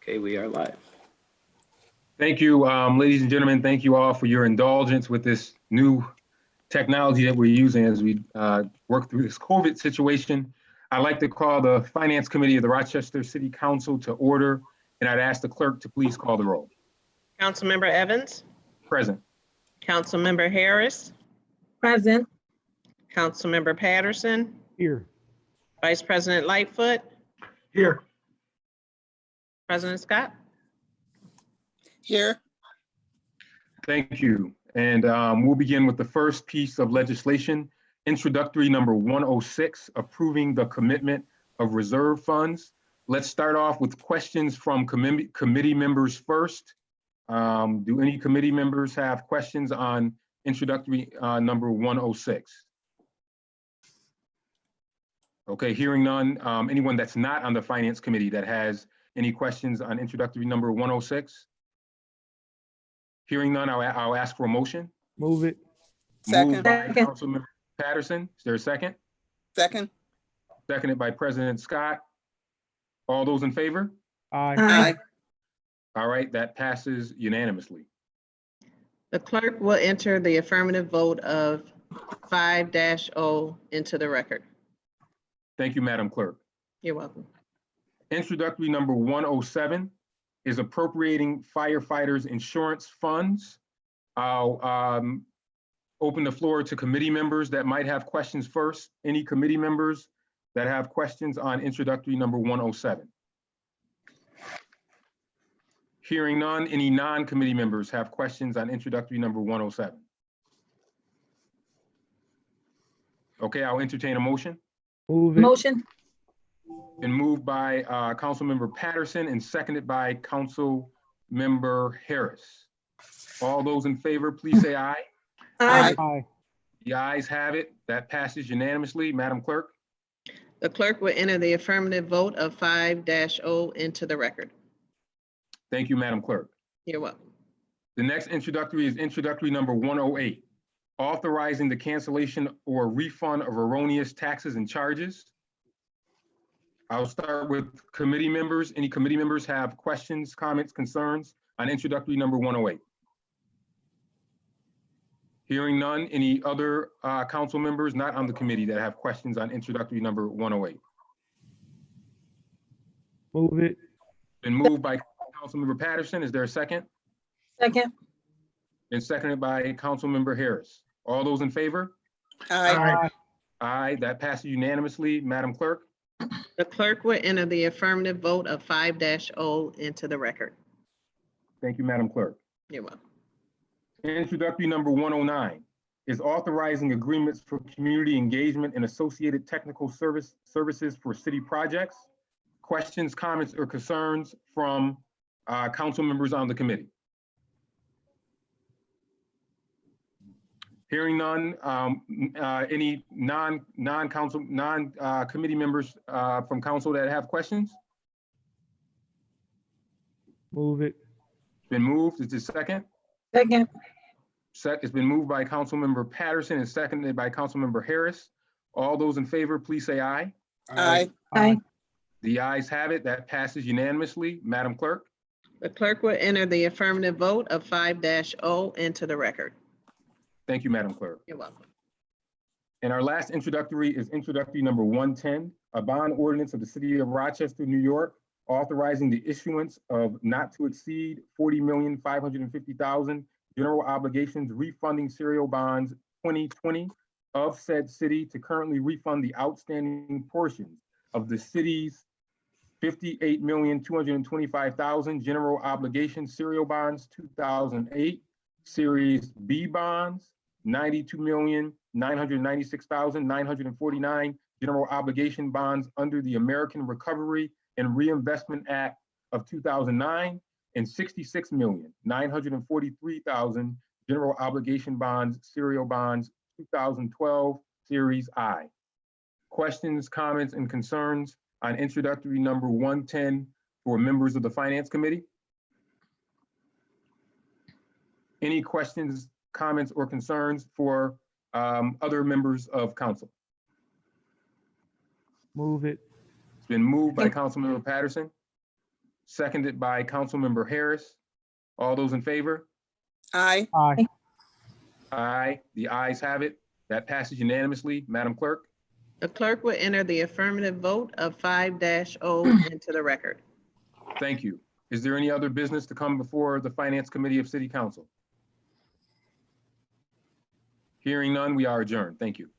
Okay, we are live. Thank you, ladies and gentlemen. Thank you all for your indulgence with this new technology that we're using as we work through this COVID situation. I'd like to call the Finance Committee of the Rochester City Council to order, and I'd ask the clerk to please call the roll. Councilmember Evans, Present. Councilmember Harris, Present. Councilmember Patterson, Here. Vice President Lightfoot, Here. President Scott. Here. Thank you. And we'll begin with the first piece of legislation, Introductory number 106, approving the commitment of reserve funds. Let's start off with questions from committee members first. Do any committee members have questions on Introductory number 106? Okay, hearing none. Anyone that's not on the Finance Committee that has any questions on Introductory number 106? Hearing none, I'll ask for a motion. Move it. Moved by Second. Councilmember Patterson. Is there a second? Second. Seconded by President Scott. All those in favor? Aye. Aye. All right, that passes unanimously. The clerk will enter the affirmative vote of 5-0 into the record. Thank you, Madam Clerk. You're welcome. Introductory number 107 is appropriating firefighters insurance funds. I'll open the floor to committee members that might have questions first. Any committee members that have questions on Introductory number 107? Hearing none, any non-committee members have questions on Introductory number 107? Okay, I'll entertain a motion. Move it. Motion. Been moved by Councilmember Patterson and seconded by Councilmember Harris. All those in favor, please say aye. Aye. Aye. The ayes have it. That passes unanimously. Madam Clerk. The clerk will enter the affirmative vote of 5-0 into the record. Thank you, Madam Clerk. You're welcome. The next introductory is Introductory number 108, authorizing the cancellation or refund of erroneous taxes and charges. I'll start with committee members. Any committee members have questions, comments, concerns on Introductory number 108? Hearing none, any other council members not on the committee that have questions on Introductory number 108? Move it. Been moved by Councilmember Patterson. Is there a second? Second. Been seconded by Councilmember Harris. All those in favor? Aye. Aye, that passes unanimously. Madam Clerk. The clerk will enter the affirmative vote of 5-0 into the record. Thank you, Madam Clerk. You're welcome. Introductory number 109 is authorizing agreements for community engagement and associated technical services for city projects. Questions, comments, or concerns from council members on the committee? Hearing none, any non-committee members from council that have questions? Move it. Been moved. Is there a second? Second. It's been moved by Councilmember Patterson and seconded by Councilmember Harris. All those in favor, please say aye. Aye. Aye. The ayes have it. That passes unanimously. Madam Clerk. The clerk will enter the affirmative vote of 5-0 into the record. Thank you, Madam Clerk. You're welcome. And our last introductory is Introductory number 110, a bond ordinance of the City of Rochester, New York, authorizing the issuance of not to exceed $40,550,000 general obligations refunding serial bonds 2020 of said city to currently refund the outstanding portions of the city's $58,225,000 general obligation serial bonds 2008 Series B bonds, $92,996,949 general obligation bonds under the American Recovery and Reinvestment Act of 2009, and $66,943,000 general obligation bonds, serial bonds 2012 Series I. Questions, comments, and concerns on Introductory number 110 for members of the Finance Committee? Any questions, comments, or concerns for other members of council? Move it. It's been moved by Councilmember Patterson. seconded by Councilmember Harris. All those in favor? Aye. Aye. Aye. The ayes have it. That passes unanimously. Madam Clerk? The clerk will enter the affirmative vote of 5-0 into the record. Thank you. Is there any other business to come before the Finance Committee of City Council? Hearing none, we are adjourned. Thank you.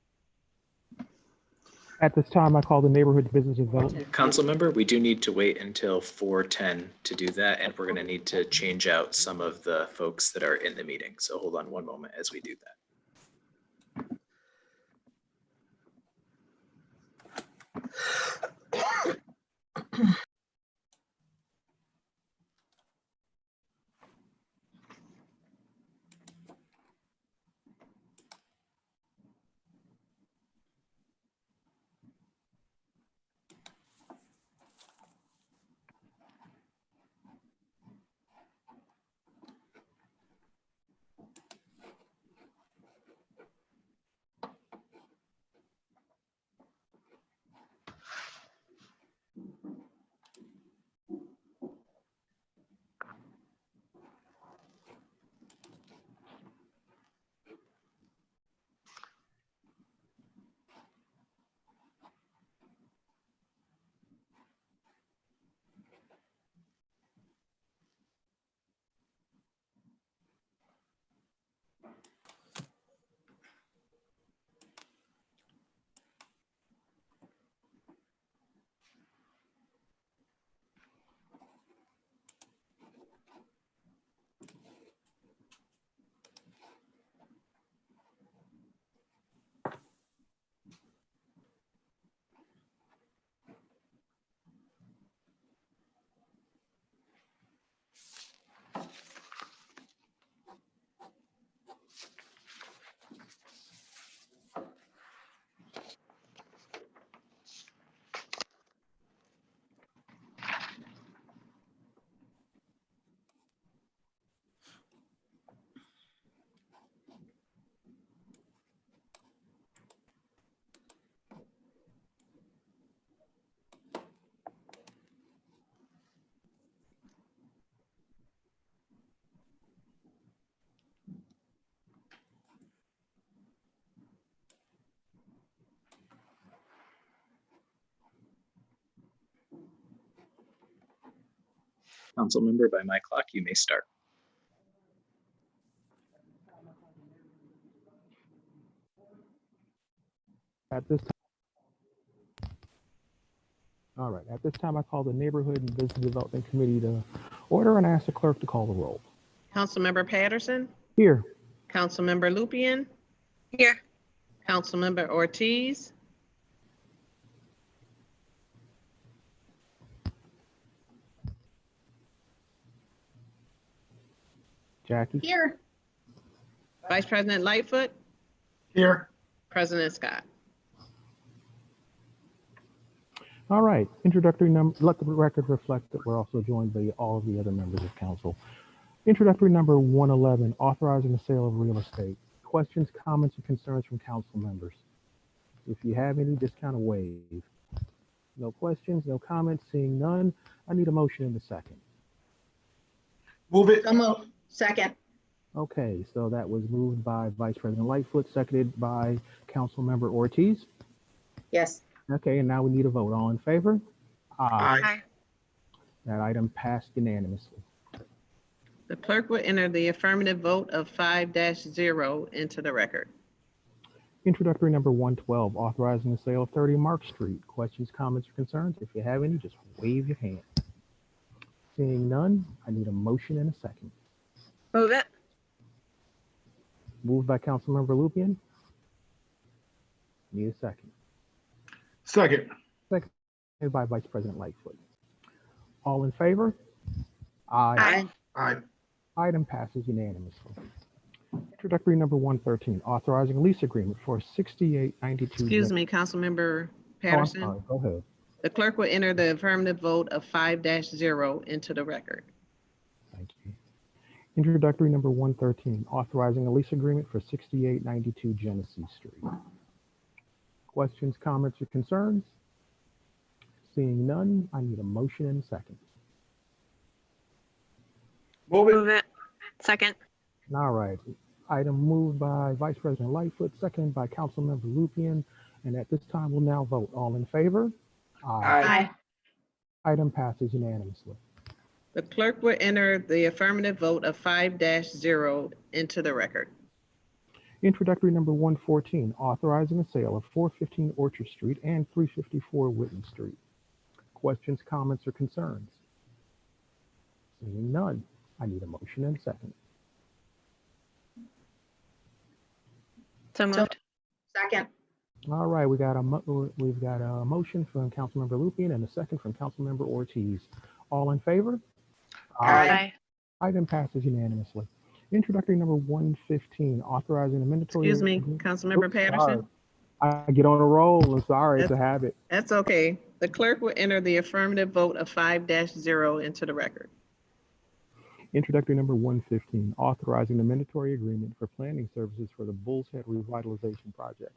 At this time, I call the Neighborhood Business Development. Council member, we do need to wait until 4:10 to do that, and we're going to need to change out some of the folks that are in the meeting. So hold on one moment as we do that. Council member, by my clock, you may start. At this time, all right. At this time, I call the Neighborhood and Business Development Committee to order and ask the clerk to call the roll. Councilmember Patterson, Here. Councilmember Lupian, Here. Councilmember Ortiz, Jackie. Here. Vice President Lightfoot, Here. President Scott. All right. Introductory number. Let the record reflect that we're also joined by all of the other members of council. Introductory number 111, authorizing the sale of real estate. Questions, comments, and concerns from council members. If you have any, just kind of wave. No questions, no comments, seeing none. I need a motion in a second. Move it. Come on. Second. Okay, so that was moved by Vice President Lightfoot, seconded by Council Member Ortiz. Yes. Okay, and now we need a vote. All in favor? Aye. That item passed unanimously. The clerk will enter the affirmative vote of 5-0 into the record. Introductory number 112, authorizing the sale of 30 Mark Street. Questions, comments, or concerns? If you have any, just wave your hand. Seeing none, I need a motion in a second. Move it. Moved by Councilmember Lupian. Need a second. Second. Seconded by Vice President Lightfoot. All in favor? Aye. Aye. Item passes unanimously. Introductory number 113, authorizing a lease agreement for 6892. Excuse me, Councilmember Oh, I'm Patterson. sorry. Go ahead. The clerk will enter the affirmative vote of 5-0 into the record. Thank you. Introductory number 113, authorizing a lease agreement for 6892 Genesee Street. Questions, comments, or concerns? Seeing none, I need a motion in a second. Move Move it. it. Second. All right. Item moved by Vice President Lightfoot, seconded by Councilmember Lupian. And at this time, we'll now vote. All in favor? Aye. Item passes unanimously. The clerk will enter the affirmative vote of 5-0 into the record. Introductory number 114, authorizing the sale of 415 Orchard Street and 354 Whitney Street. Questions, comments, or concerns? Seeing none, I need a motion and a second. So moved. Second. All right, we've got a motion from Councilmember Lupian and a second from Councilmember Ortiz. All in favor? Aye. Item passes unanimously. Introductory number 115, authorizing a mandatory. Excuse me, Councilmember Patterson. I get on a roll. I'm sorry, it's a habit. That's okay. The clerk will enter the affirmative vote of 5-0 into the record. Introductory number 115, authorizing the mandatory agreement for planning services for the Bull's Head Revitalization Project.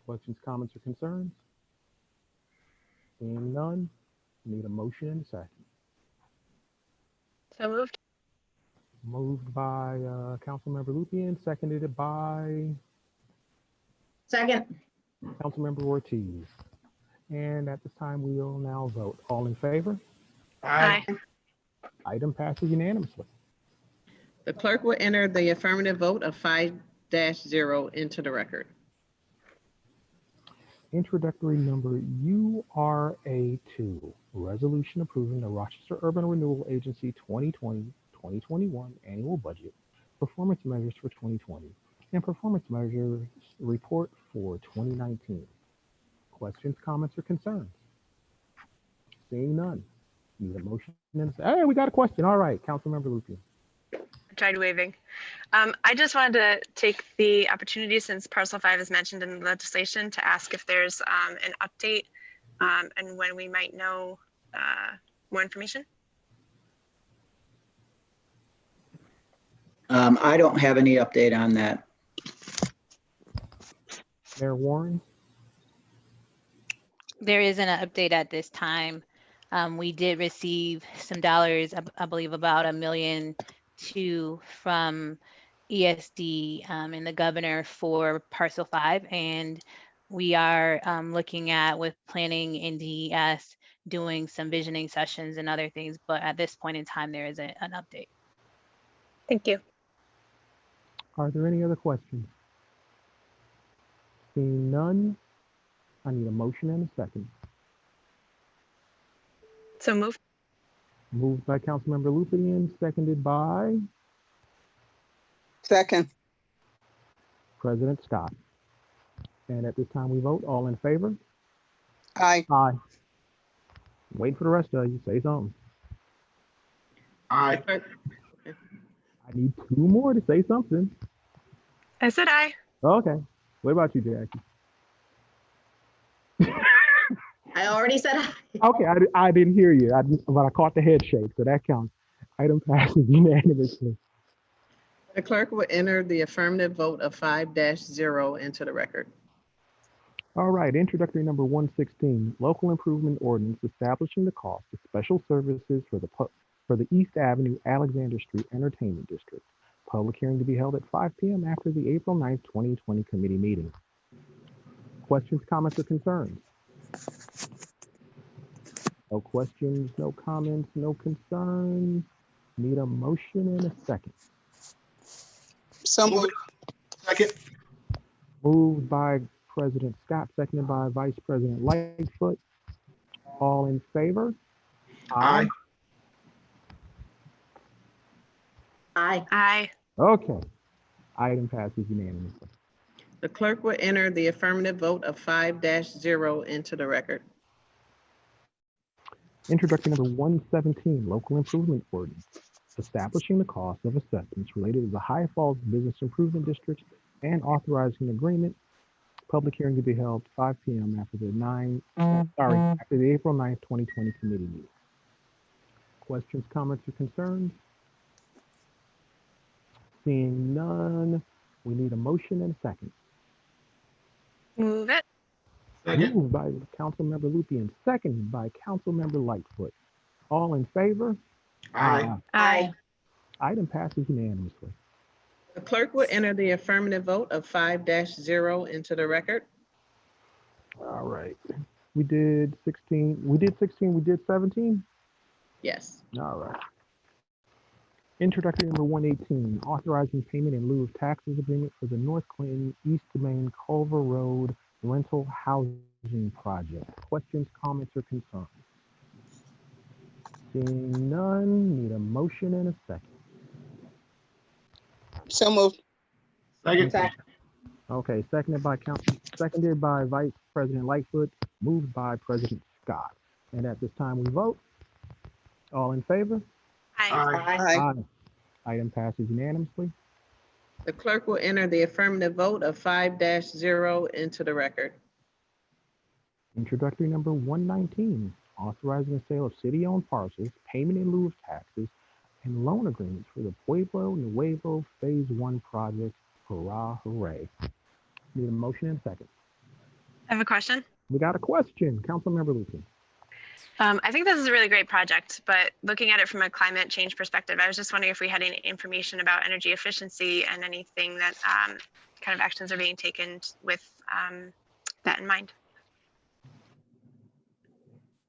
Questions, comments, or concerns? Seeing none, need a motion and a second. So moved. Moved by Councilmember Lupian, seconded by Second. Councilmember Ortiz. And at this time, we will now vote. All in favor? Aye. Item passes unanimously. The clerk will enter the affirmative vote of 5-0 into the record. Introductory number URA2, resolution approving the Rochester Urban Renewal Agency 2020-2021 annual budget, performance measures for 2020, and performance measures report for 2019. Questions, comments, or concerns? Seeing none. Need a motion? Hey, we got a question. All right, Councilmember Lupian. I tried waving. I just wanted to take the opportunity, since Parcel 5 is mentioned in the legislation, to ask if there's an update and when we might know more information. I don't have any update on that. Mayor Warren? There isn't an update at this time. We did receive some dollars, I believe about $1.2 million from ESD and the governor for Parcel 5. And we are looking at, with planning in DES, doing some visioning sessions and other things. But at this point in time, there isn't an update. Thank you. Are there any other questions? Seeing none, I need a motion and a second. So moved. Moved by Councilmember Lupian, seconded by Second. President Scott. And at this time we vote. All in favor? Aye. Aye. Wait for the rest of you. Say something. Aye. I need 2 more to say something. I said aye. Okay. What about you, Jackie? I already said aye. Okay, I didn't hear you, but I caught the head shake, so that counts. Item passes unanimously. The clerk will enter the affirmative vote of 5-0 into the record. All right, introductory number 116, local improvement ordinance establishing the cost of special services for the East Avenue Alexander Street Entertainment District. Public hearing to be held at 5 p.m. after the April 9th, 2020 committee meeting. Questions, comments, or concerns? No questions, no comments, no concerns. Need a motion and a second. So moved. Second. Moved by President Scott, seconded by Vice President Lightfoot. All in favor? Aye. Aye. Aye. Okay. Item passes unanimously. The clerk will enter the affirmative vote of 5-0 into the record. Introduction number 117, local improvement ordinance, establishing the cost of assessments related to the High Falls Business Improvement District and authorizing an agreement. Public hearing to be held 5 p.m. after the April 9th, 2020 committee meeting. Questions, comments, or concerns? Seeing none, we need a motion and a second. Move it. Second. Moved by Councilmember Lupian, seconded by Councilmember Lightfoot. All in favor? Aye. Aye. Item passes unanimously. The clerk will enter the affirmative vote of 5-0 into the record. All right. We did 16. We did 16. We did 17. Yes. All right. Introductory number 118, authorizing payment in lieu of taxes agreement for the North Clinton East Main Culver Road rental housing project. Questions, comments, or concerns? Seeing none, need a motion and a second. So moved. Second. Okay, seconded by Vice President Lightfoot, moved by President Scott. And at this time we vote. All in favor? Aye. Aye. Item passes unanimously. The clerk will enter the affirmative vote of 5-0 into the record. Introductory number 119, authorizing the sale of city-owned parcels, payment in lieu of taxes, and loan agreements for the Pueblo Nuevo Phase 1 project. Hurrah, hooray. Need a motion and a second. I have a question. We got a question, Councilmember Lucan. I think this is a really great project, but looking at it from a climate change perspective, I was just wondering if we had any information about energy efficiency and anything that kind of actions are being taken with that in mind.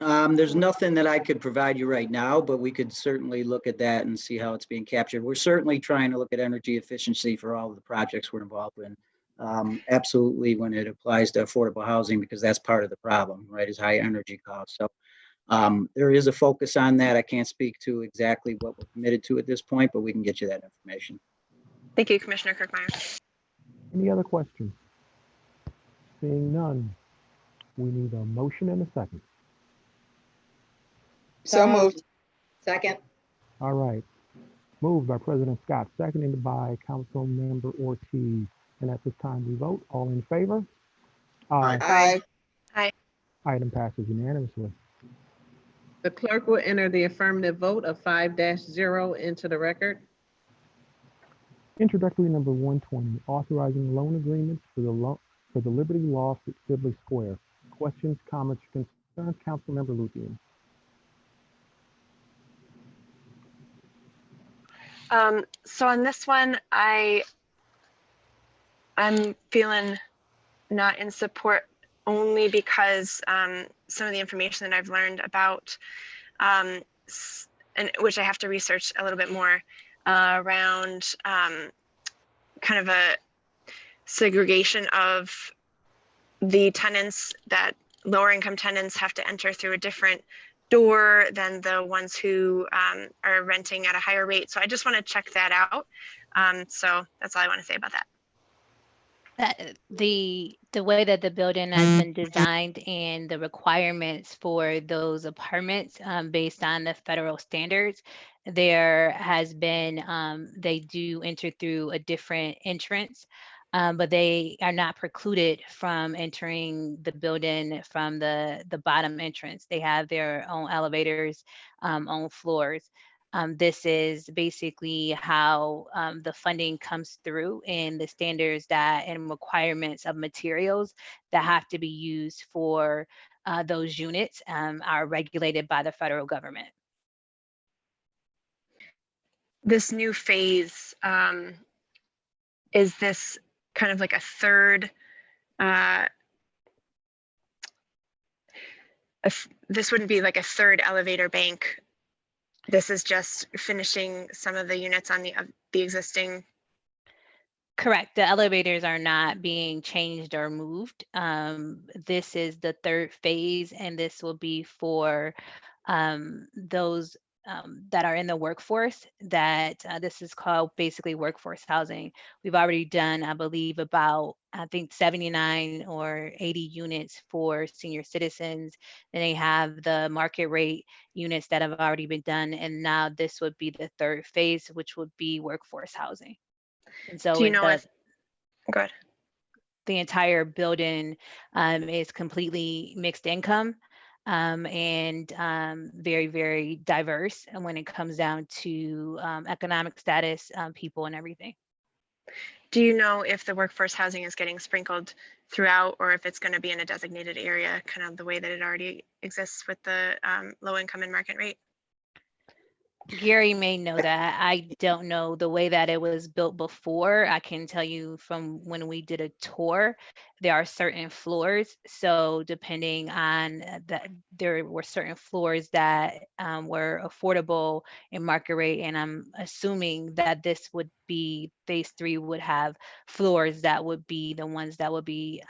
There's nothing that I could provide you right now, but we could certainly look at that and see how it's being captured. We're certainly trying to look at energy efficiency for all of the projects we're involved in. Absolutely, when it applies to affordable housing, because that's part of the problem, right, is high energy costs. So there is a focus on that. I can't speak to exactly what we're committed to at this point, but we can get you that information. Thank you, Commissioner Kirkmeyer. Any other questions? Seeing none, we need a motion and a second. So moved. Second. All right. Moved by President Scott, seconded by Councilmember Ortiz. And at this time we vote. All in favor? Aye. Item passes unanimously. The clerk will enter the affirmative vote of 5-0 into the record. Introductory number 120, authorizing loan agreements for the Liberty Loft at Sibley Square. Questions, comments, or concerns? Councilmember Lucian. So on this one, I'm feeling not in support only because some of the information that I've learned about, and which I have to research a little bit more around kind of a segregation of the tenants, that lower income tenants have to enter through a different door than the ones who are renting at a higher rate. So I just want to check that out. So that's all I want to say about that. The way that the building has been designed and the requirements for those apartments based on the federal standards, there has been, they do enter through a different entrance, but they are not precluded from entering the building from the bottom entrance. They have their own elevators, own floors. This is basically how the funding comes through, and the standards that and requirements of materials that have to be used for those units are regulated by the federal government. This new phase, is this kind of like a third, this wouldn't be like a third elevator bank. This is just finishing some of the units on the existing. Correct. The elevators are not being changed or moved. This is the third phase, and this will be for those that are in the workforce. That this is called basically workforce housing. We've already done, I believe, about 79 or 80 units for senior citizens. And they have the market rate units that have already been done, and now this would be the third phase, which would be workforce housing. And so Do you know if, go ahead. The entire building is completely mixed income and very, very diverse. And when it comes down to economic status, people and everything. Do you know if the workforce housing is getting sprinkled throughout, or if it's going to be in a designated area, kind of the way that it already exists with the low income and market rate? Gary may know that. I don't know the way that it was built before. I can tell you from when we did a tour, there are certain floors. So depending on that, there were certain floors that were affordable in market rate. And I'm assuming that this would be, phase 3 would have floors that would be the ones that would be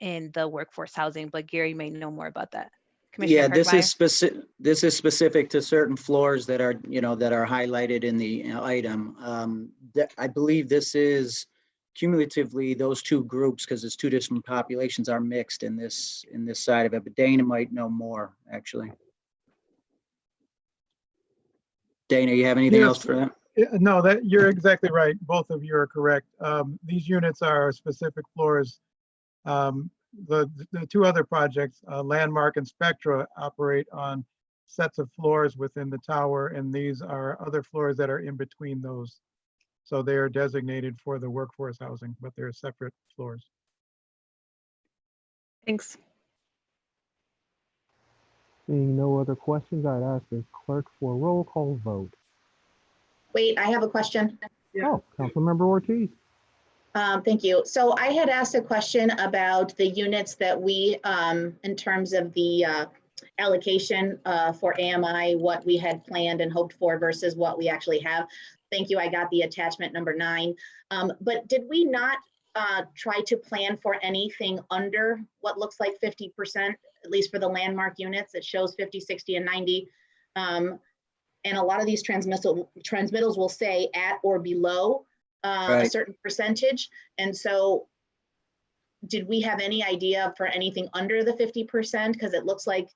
in the workforce housing. But Gary may know more about that. Commissioner Yeah, this is Kirkmeyer? this is specific to certain floors that are, that are highlighted in the item. I believe this is cumulatively those two groups, because it's two different populations, are mixed in this side of it. But Dana might know more, actually. Dana, you have anything else for that? No, that you're exactly right. Both of you are correct. These units are specific floors. The two other projects, Landmark and Spectra, operate on sets of floors within the tower, and these are other floors that are in between those. So they are designated for the workforce housing, but they're separate floors. Thanks. Seeing no other questions, I'd ask the clerk for a roll call vote. Wait, I have a question. Oh, Councilmember Ortiz. Thank you. So I had asked a question about the units that we, in terms of the allocation for AMI, what we had planned and hoped for versus what we actually have. Thank you. I got the attachment number 9. But did we not try to plan for anything under what looks like 50%, at least for the landmark units? It shows 50, 60, and 90. And a lot of these transmittals will say at or below a certain percentage. And so did we have any idea for anything under the 50%? Because it looks like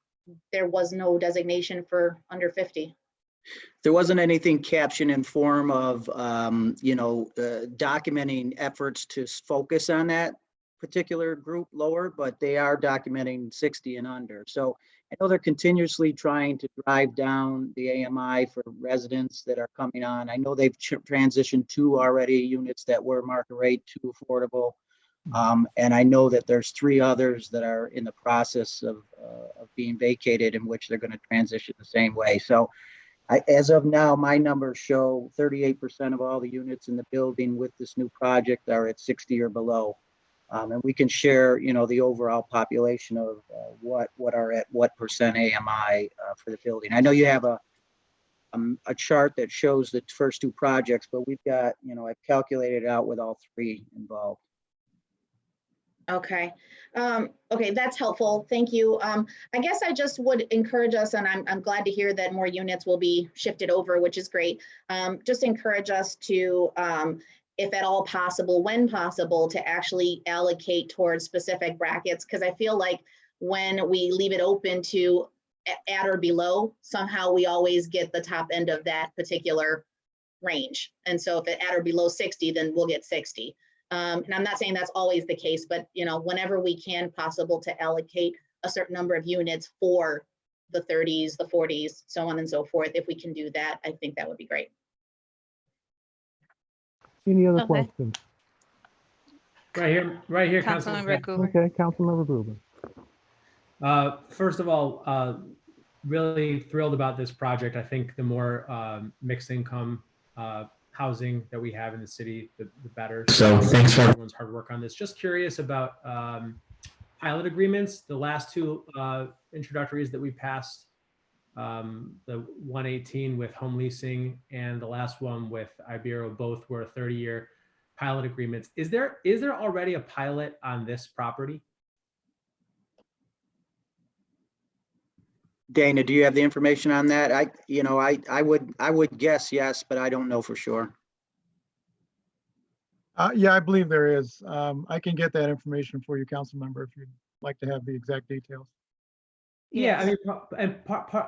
there was no designation for under 50. There wasn't anything captioned in form of, documenting efforts to focus on that particular group lower, but they are documenting 60 and under. So I know they're continuously trying to drive down the AMI for residents that are coming on. I know they've transitioned 2 already units that were market rate to affordable. And I know that there's 3 others that are in the process of being vacated, in which they're going to transition the same way. So as of now, my numbers show 38% of all the units in the building with this new project are at 60 or below. And we can share, the overall population of what are at what percent AMI for the building. I know you have a chart that shows the first 2 projects, but we've got, I've calculated it out with all 3 involved. Okay. Okay, that's helpful. Thank you. I guess I just would encourage us, and I'm glad to hear that more units will be shifted over, which is great. Just encourage us to, if at all possible, when possible, to actually allocate towards specific brackets, because I feel like when we leave it open to at or below, somehow we always get the top end of that particular range. And so if it at or below 60, then we'll get 60. And I'm not saying that's always the case, but whenever we can possible to allocate a certain number of units for the 30s, the 40s, so on and so forth, if we can do that, I think that would be great. Any other questions? Right here, Councilmember Gruber. Okay, Councilmember Gruber. First of all, really thrilled about this project. I think the more mixed income housing that we have in the city, the better. So thanks for everyone's hard work on this. Just curious about pilot agreements. The last 2 introductories that we passed, the 118 with home leasing and the last one with Ibero, both were 30-year pilot agreements. Is there already a pilot on this property? Dana, do you have the information on that? I would guess yes, but I don't know for sure. Yeah, I believe there is. I can get that information for you, council member, if you'd like to have the exact details. Yeah, I mean,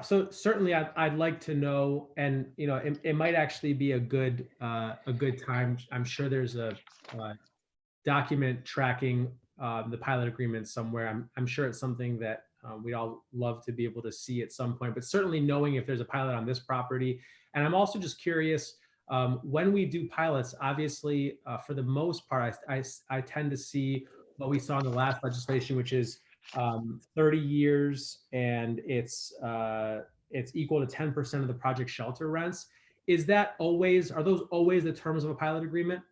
so certainly I'd like to know, and it might actually be a good time. I'm sure there's a document tracking the pilot agreement somewhere. I'm sure it's something that we'd all love to be able to see at some point, but certainly knowing if there's a pilot on this property. And I'm also just curious, when we do pilots, obviously, for the most part, I tend to see what we saw in the last legislation, which is 30 years, and it's it's equal to 10% of the project shelter rents. Are those always the terms of a pilot agreement?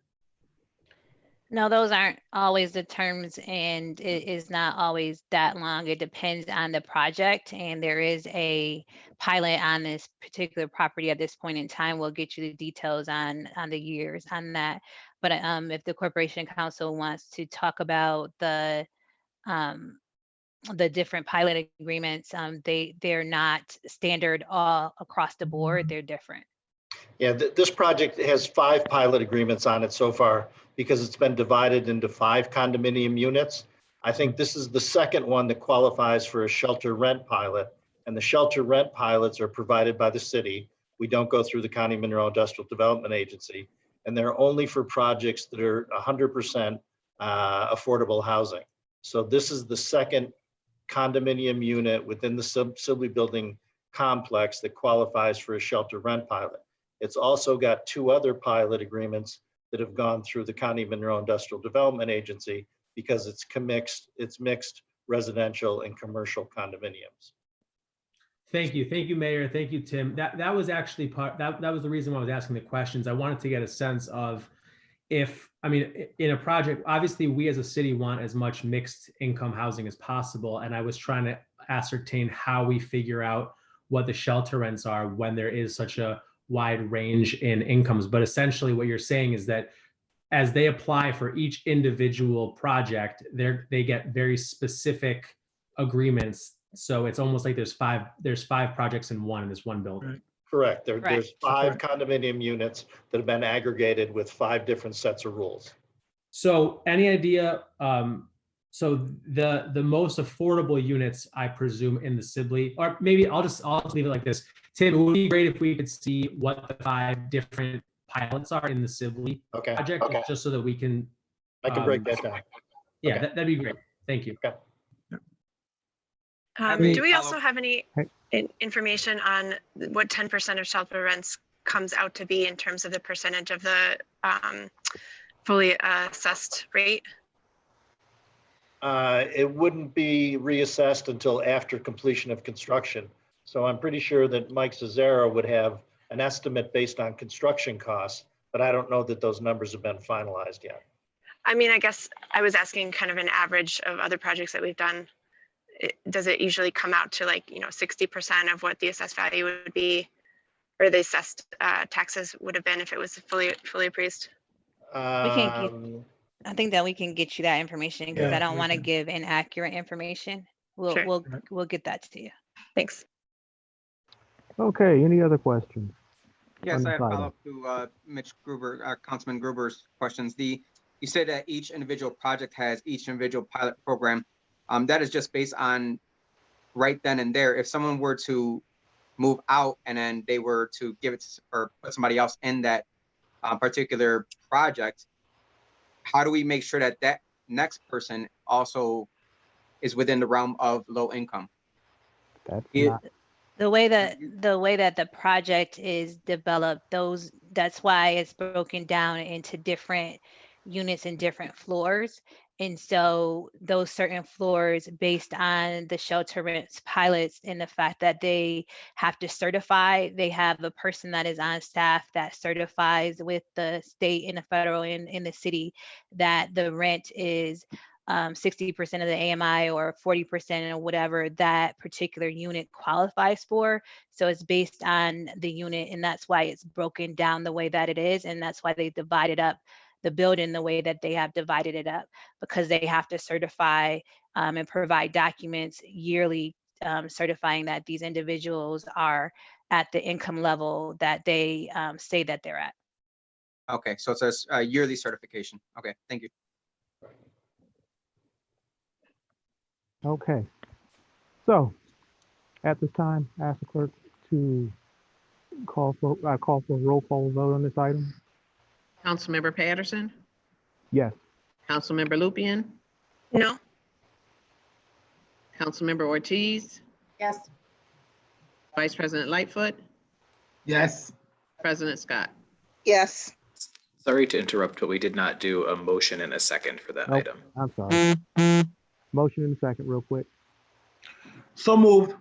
No, those aren't always the terms, and it is not always that long. It depends on the project, and there is a pilot on this particular property at this point in time. We'll get you the details on the years on that. But if the Corporation Council wants to talk about the different pilot agreements, they're not standard all across the board. They're different. Yeah, this project has 5 pilot agreements on it so far because it's been divided into 5 condominium units. I think this is the second one that qualifies for a shelter rent pilot, and the shelter rent pilots are provided by the city. We don't go through the County Monroe Industrial Development Agency, and they're only for projects that are 100% affordable housing. So this is the second condominium unit within the Sibley building complex that qualifies for a shelter rent pilot. It's also got 2 other pilot agreements that have gone through the County Monroe Industrial Development Agency because it's mixed residential and commercial condominiums. Thank you, Mayor. Thank you, Tim. That was actually that was the reason why I was asking the questions. I wanted to get a sense of in a project, obviously we as a city want as much mixed income housing as possible. And I was trying to ascertain how we figure out what the shelter rents are when there is such a wide range in incomes. But essentially what you're saying is that as they apply for each individual project, they get very specific agreements. So it's almost like there's five projects in this one building. Right. Correct. There's 5 Correct. condominium units that have been aggregated with 5 different sets of rules. So any idea, so the most affordable units, I presume, in the Sibley, or maybe I'll just leave it like this. Tim, it would be great if we could see what the 5 different pilots are in the Sibley project, just so that we can. I can break that down. Yeah, Okay. that'd be great. Thank you. Okay. Do we also have any information on what 10% of shelter rents comes out to be in terms of the percentage of the fully assessed rate? It wouldn't be reassessed until after completion of construction. So I'm pretty sure that Mike Cesaro would have an estimate based on construction costs, but I don't know that those numbers have been finalized yet. I mean, I guess I was asking kind of an average of other projects that we've done. Does it usually come out to 60% of what the assessed value would be, or the assessed taxes would have been if it was fully appraised? I think that we can get you that information because Yeah, I don't we want to can. give inaccurate information. Sure. We'll get that to you. Thanks. Okay, any other questions? Yes, I have a Untitled. follow-up to Mitch Gruber, Councilman Gruber's questions. You said that each individual project has each individual pilot program. That is just based on right then and there. If someone were to move out and then they were to give it to, or put somebody else in that particular project, how do we make sure that that next person also is within the realm of low income? That's It- not, The way that the project is developed, that's why it's broken down into different units and different floors. And so those certain floors, based on the shelter rents pilots and the fact that they have to certify, they have a person that is on staff that certifies with the state and the federal and in the city that the rent is 60% of the AMI or 40% or whatever that particular unit qualifies for. So it's based on the unit, and that's why it's broken down the way that it is. And that's why they divided up the building the way that they have divided it up, because they have to certify and provide documents yearly certifying that these individuals are at the income level that they say that they're at. Okay, so it's a yearly certification. Okay, thank you. okay. So, at this time, ask the clerk to call for a roll call vote on this item. Councilmember Patterson, Yes. Councilmember Lupian, No. Councilmember Ortiz, Yes. Vice President Lightfoot, Yes. President Scott. Yes. Sorry to interrupt, but we did not do a motion and a second for that Nope. item. I'm sorry. Motion in a second, real quick. So moved.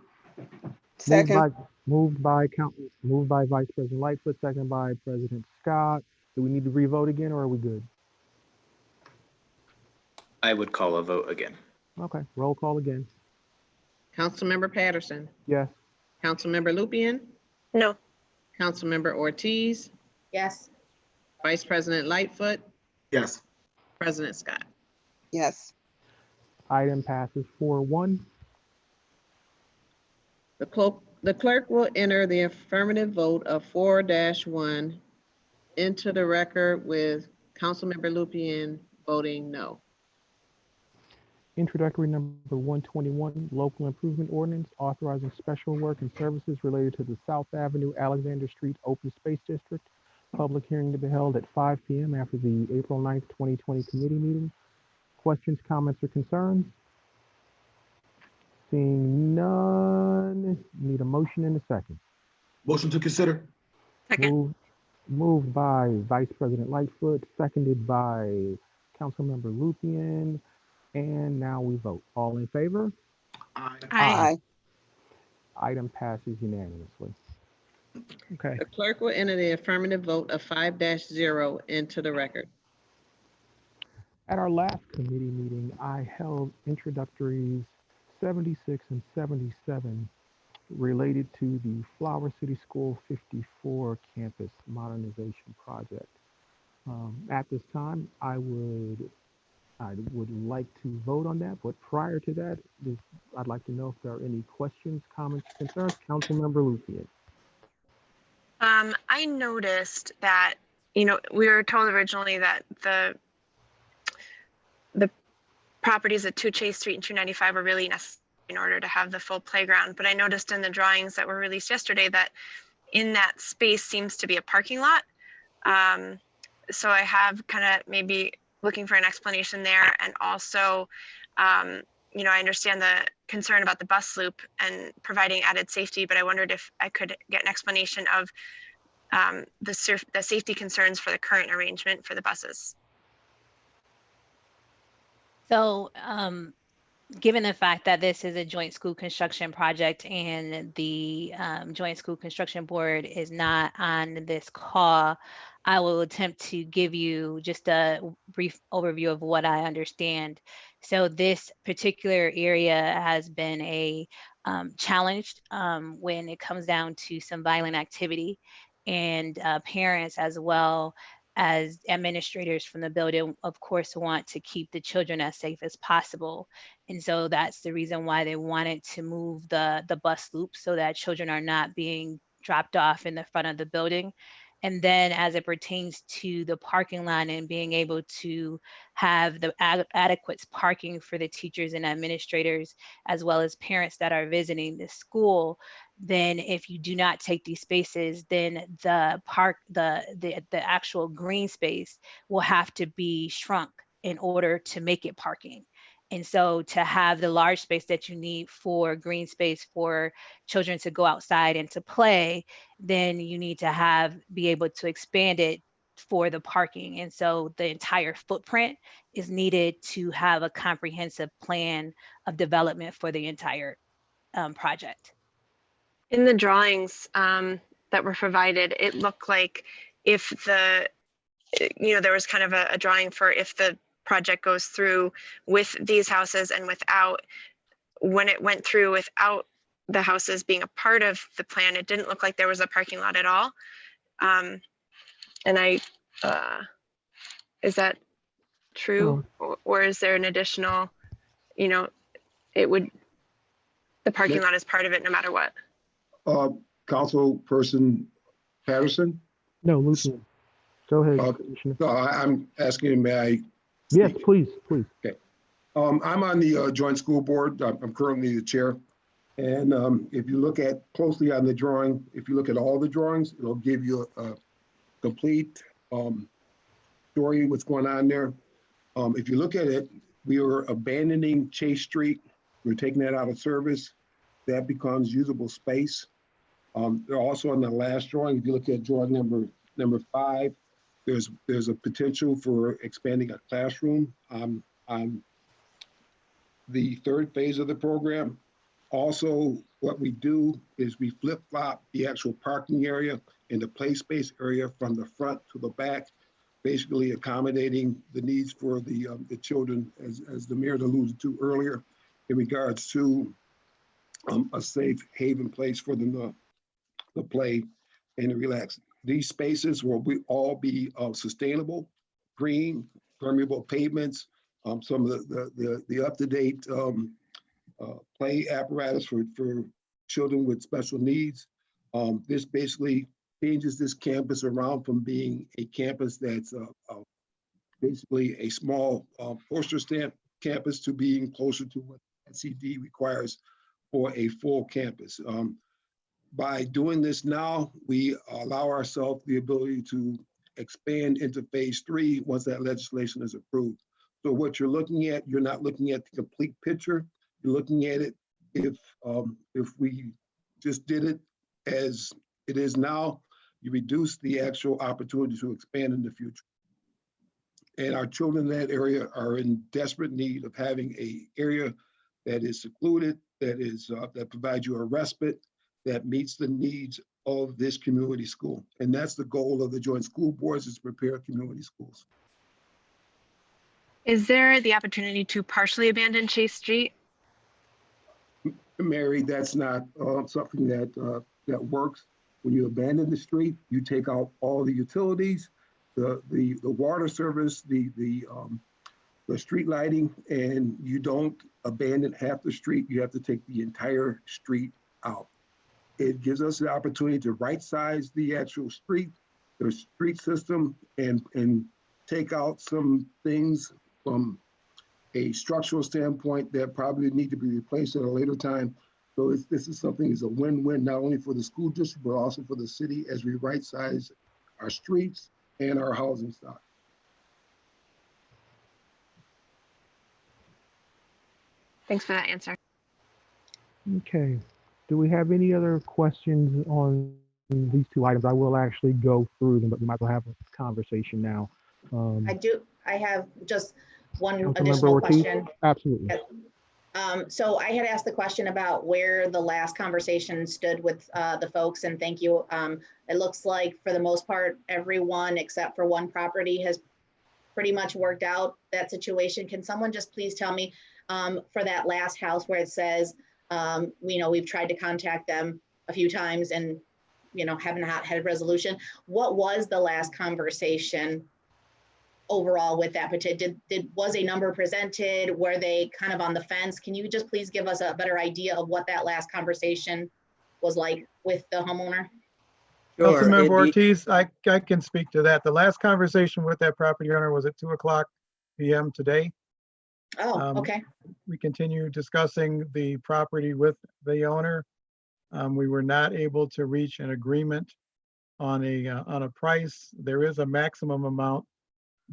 Second. Moved by Vice President Lightfoot, second by President Scott. Do we need to revote again, or are we good? I would call a vote again. Okay, roll call again. Councilmember Patterson, Yes. Councilmember Lupian, No. Councilmember Ortiz, Yes. Vice President Lightfoot, Yes. President Scott. Yes. Item passes 4-1. The clerk will enter the affirmative vote of 4-1 into the record with Councilmember Lupian voting no. Introductory number 121, local improvement ordinance authorizing special work and services related to the South Avenue Alexander Street Open Space District. Public hearing to be held at 5 p.m. after the April 9th, 2020 committee meeting. Questions, comments, or concerns? Seeing none, need a motion in a second. Motion to consider. Second. Moved by Vice President Lightfoot, seconded by Councilmember Lupian, and now we vote. All in favor? Aye. Aye. Item passes unanimously. Okay. The clerk will enter the affirmative vote of 5-0 into the record. At our last committee meeting, I held introductories 76 and 77 related to the Flower City School 54 campus modernization project. At this time, I would like to vote on that, but prior to that, I'd like to know if there are any questions, comments, concerns. Councilmember Lupian. I noticed that, we were told originally that the properties at 2 Chase Street and 295 were really necessary in order to have the full playground. But I noticed in the drawings that were released yesterday that in that space seems to be a parking lot. So I have kind of maybe looking for an explanation there. And also, I understand the concern about the bus loop and providing added safety, but I wondered if I could get an explanation of the safety concerns for the current arrangement for the buses. So, given the fact that this is a joint school construction project and the Joint School Construction Board is not on this call, I will attempt to give you just a brief overview of what I understand. So this particular area has been a challenged when it comes down to some violent activity, and parents as well as administrators from the building, of course, want to keep the children as safe as possible. And so that's the reason why they wanted to move the bus loop so that children are not being dropped off in the front of the building. And then as it pertains to the parking lot and being able to have the adequate parking for the teachers and administrators, as well as parents that are visiting the school, then if you do not take these spaces, then the actual green space will have to be shrunk in order to make it parking. And so to have the large space that you need for green space for children to go outside and to play, then you need to be able to expand it for the parking. And so the entire footprint is needed to have a comprehensive plan of development for the entire project. In the drawings that were provided, it looked like if there was kind of a drawing for if the project goes through with these houses and without. When it went through without the houses being a part of the plan, it didn't look like there was a parking lot at all. And is that true? Or is there an additional, the parking lot is part of it no matter what? Councilperson Patterson? No, Lupian. Go ahead, Commissioner. No, I'm asking, may I? Yes, please. Okay. I'm on the Joint School Board. I'm currently the chair. And if you look at closely on the drawing, if you look at all the drawings, it'll give you a complete story what's going on there. If you look at it, we were abandoning Chase Street. We're taking that out of service. That becomes usable space. They're also on the last drawing. If you look at drawing number 5, there's a potential for expanding a classroom on the third phase of the program. Also, what we do is we flip-flop the actual parking area and the play space area from the front to the back, basically accommodating the needs for the children, as the mayor alluded to earlier, in regards to a safe haven place for them to play and to relax. These spaces will all be sustainable, green, permeable pavements, some of the up-to-date play apparatus for children with special needs. This basically changes this campus around from being a campus that's basically a small poster stamp campus to being closer to what NCD requires for a full campus. By doing this now, we allow ourselves the ability to expand into phase 3 once that legislation is approved. So what you're looking at, you're not looking at the complete picture. You're looking at it if we just did it as it is now, you reduce the actual opportunity to expand in the future. And our children in that area are in desperate need of having an area that is secluded, that provides you a respite, that meets the needs of this community school. And that's the goal of the joint school boards, is to prepare community schools. Is there the opportunity to partially abandon Chase Street? Mary, that's not something that works. When you abandon the street, you take out all the utilities, the water service, the street lighting, and you don't abandon half the street. You have to take the entire street out. It gives us the opportunity to right-size the actual street, the street system, and take out some things from a structural standpoint that probably need to be replaced at a later time. So this is something that's a win-win, not only for the school district, but also for the city as we right-size our streets and our housing stock. Thanks for that answer. Okay. Do we have any other questions on these two items? I will actually go through them, but we might as well have a conversation now. I do. I have just one Councilmember additional Ortiz? question. Absolutely. So I had asked the question about where the last conversation stood with the folks, and thank you. It looks like for the most part, everyone except for one property has pretty much worked out that situation. Can someone just please tell me for that last house where it says, we've tried to contact them a few times and, haven't had a resolution. What was the last conversation overall with that particular, was a number presented? Were they kind of on the fence? Can you just please give us a better idea of what that last conversation was like with the homeowner? Sure. Councilmember Ortiz, I can speak to that. The last conversation with that property owner was at 2:00 p.m. today. Oh, okay. We continue discussing the property with the owner. We were not able to reach an agreement on a price. There is a maximum amount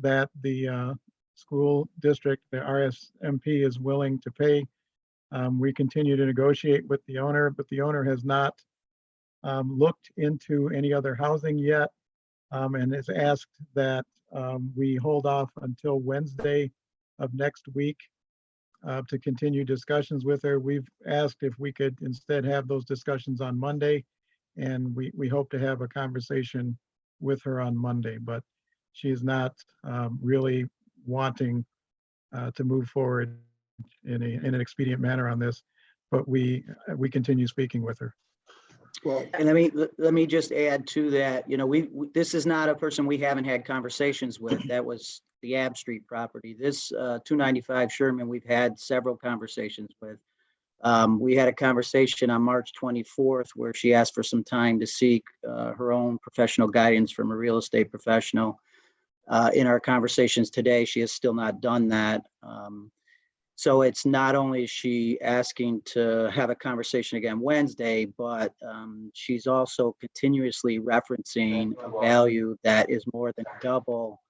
that the school district, the RSMP, is willing to pay. We continue to negotiate with the owner, but the owner has not looked into any other housing yet, and has asked that we hold off until Wednesday of next week to continue discussions with her. We've asked if we could instead have those discussions on Monday, and we hope to have a conversation with her on Monday, but she is not really wanting to move forward in an expedient manner on this, but we continue speaking with her. Well, And let me just add to that, this is not a person we haven't had conversations with. That was the Ab Street property. This 295 Sherman, we've had several conversations with. We had a conversation on March 24th where she asked for some time to seek her own professional guidance from a real estate professional. In our conversations today, she has still not done that. So it's not only is she asking to have a conversation again Wednesday, but she's also continuously referencing a value that is more than double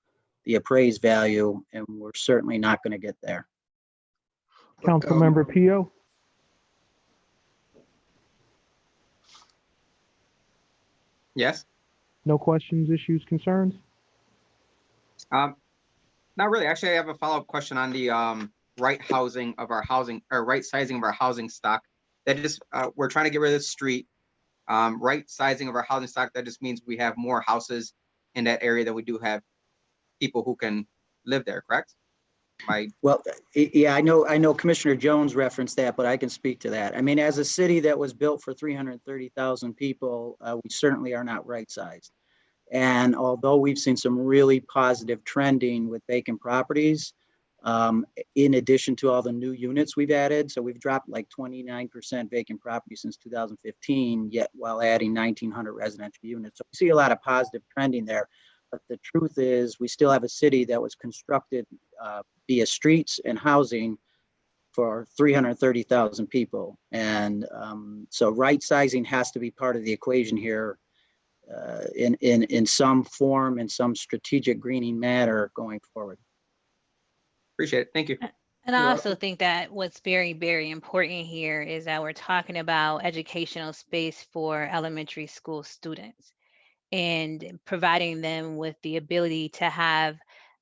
the appraised value, and we're certainly not going to get there. Councilmember Pio? Yes. No questions, issues, concerns? Not really. Actually, I have a follow-up question on the right sizing of our housing stock. That just, we're trying to get rid of the street. Right sizing of our housing stock, that just means we have more houses in that area that we do have people who can live there, correct? Well, yeah, I know Commissioner Jones referenced that, but I can speak to that. I mean, as a city that was built for 330,000 people, we certainly are not right-sized. And although we've seen some really positive trending with vacant properties, in addition to all the new units we've added, so we've dropped like 29% vacant property since 2015, yet while adding 1,900 residential units. So we see a lot of positive trending there. But the truth is, we still have a city that was constructed via streets and housing for 330,000 people. And so right sizing has to be part of the equation here in some form, in some strategic greening manner going forward. Appreciate it. Thank you. And I also think that what's very, very important here is that we're talking about educational space for elementary school students and providing them with the ability to have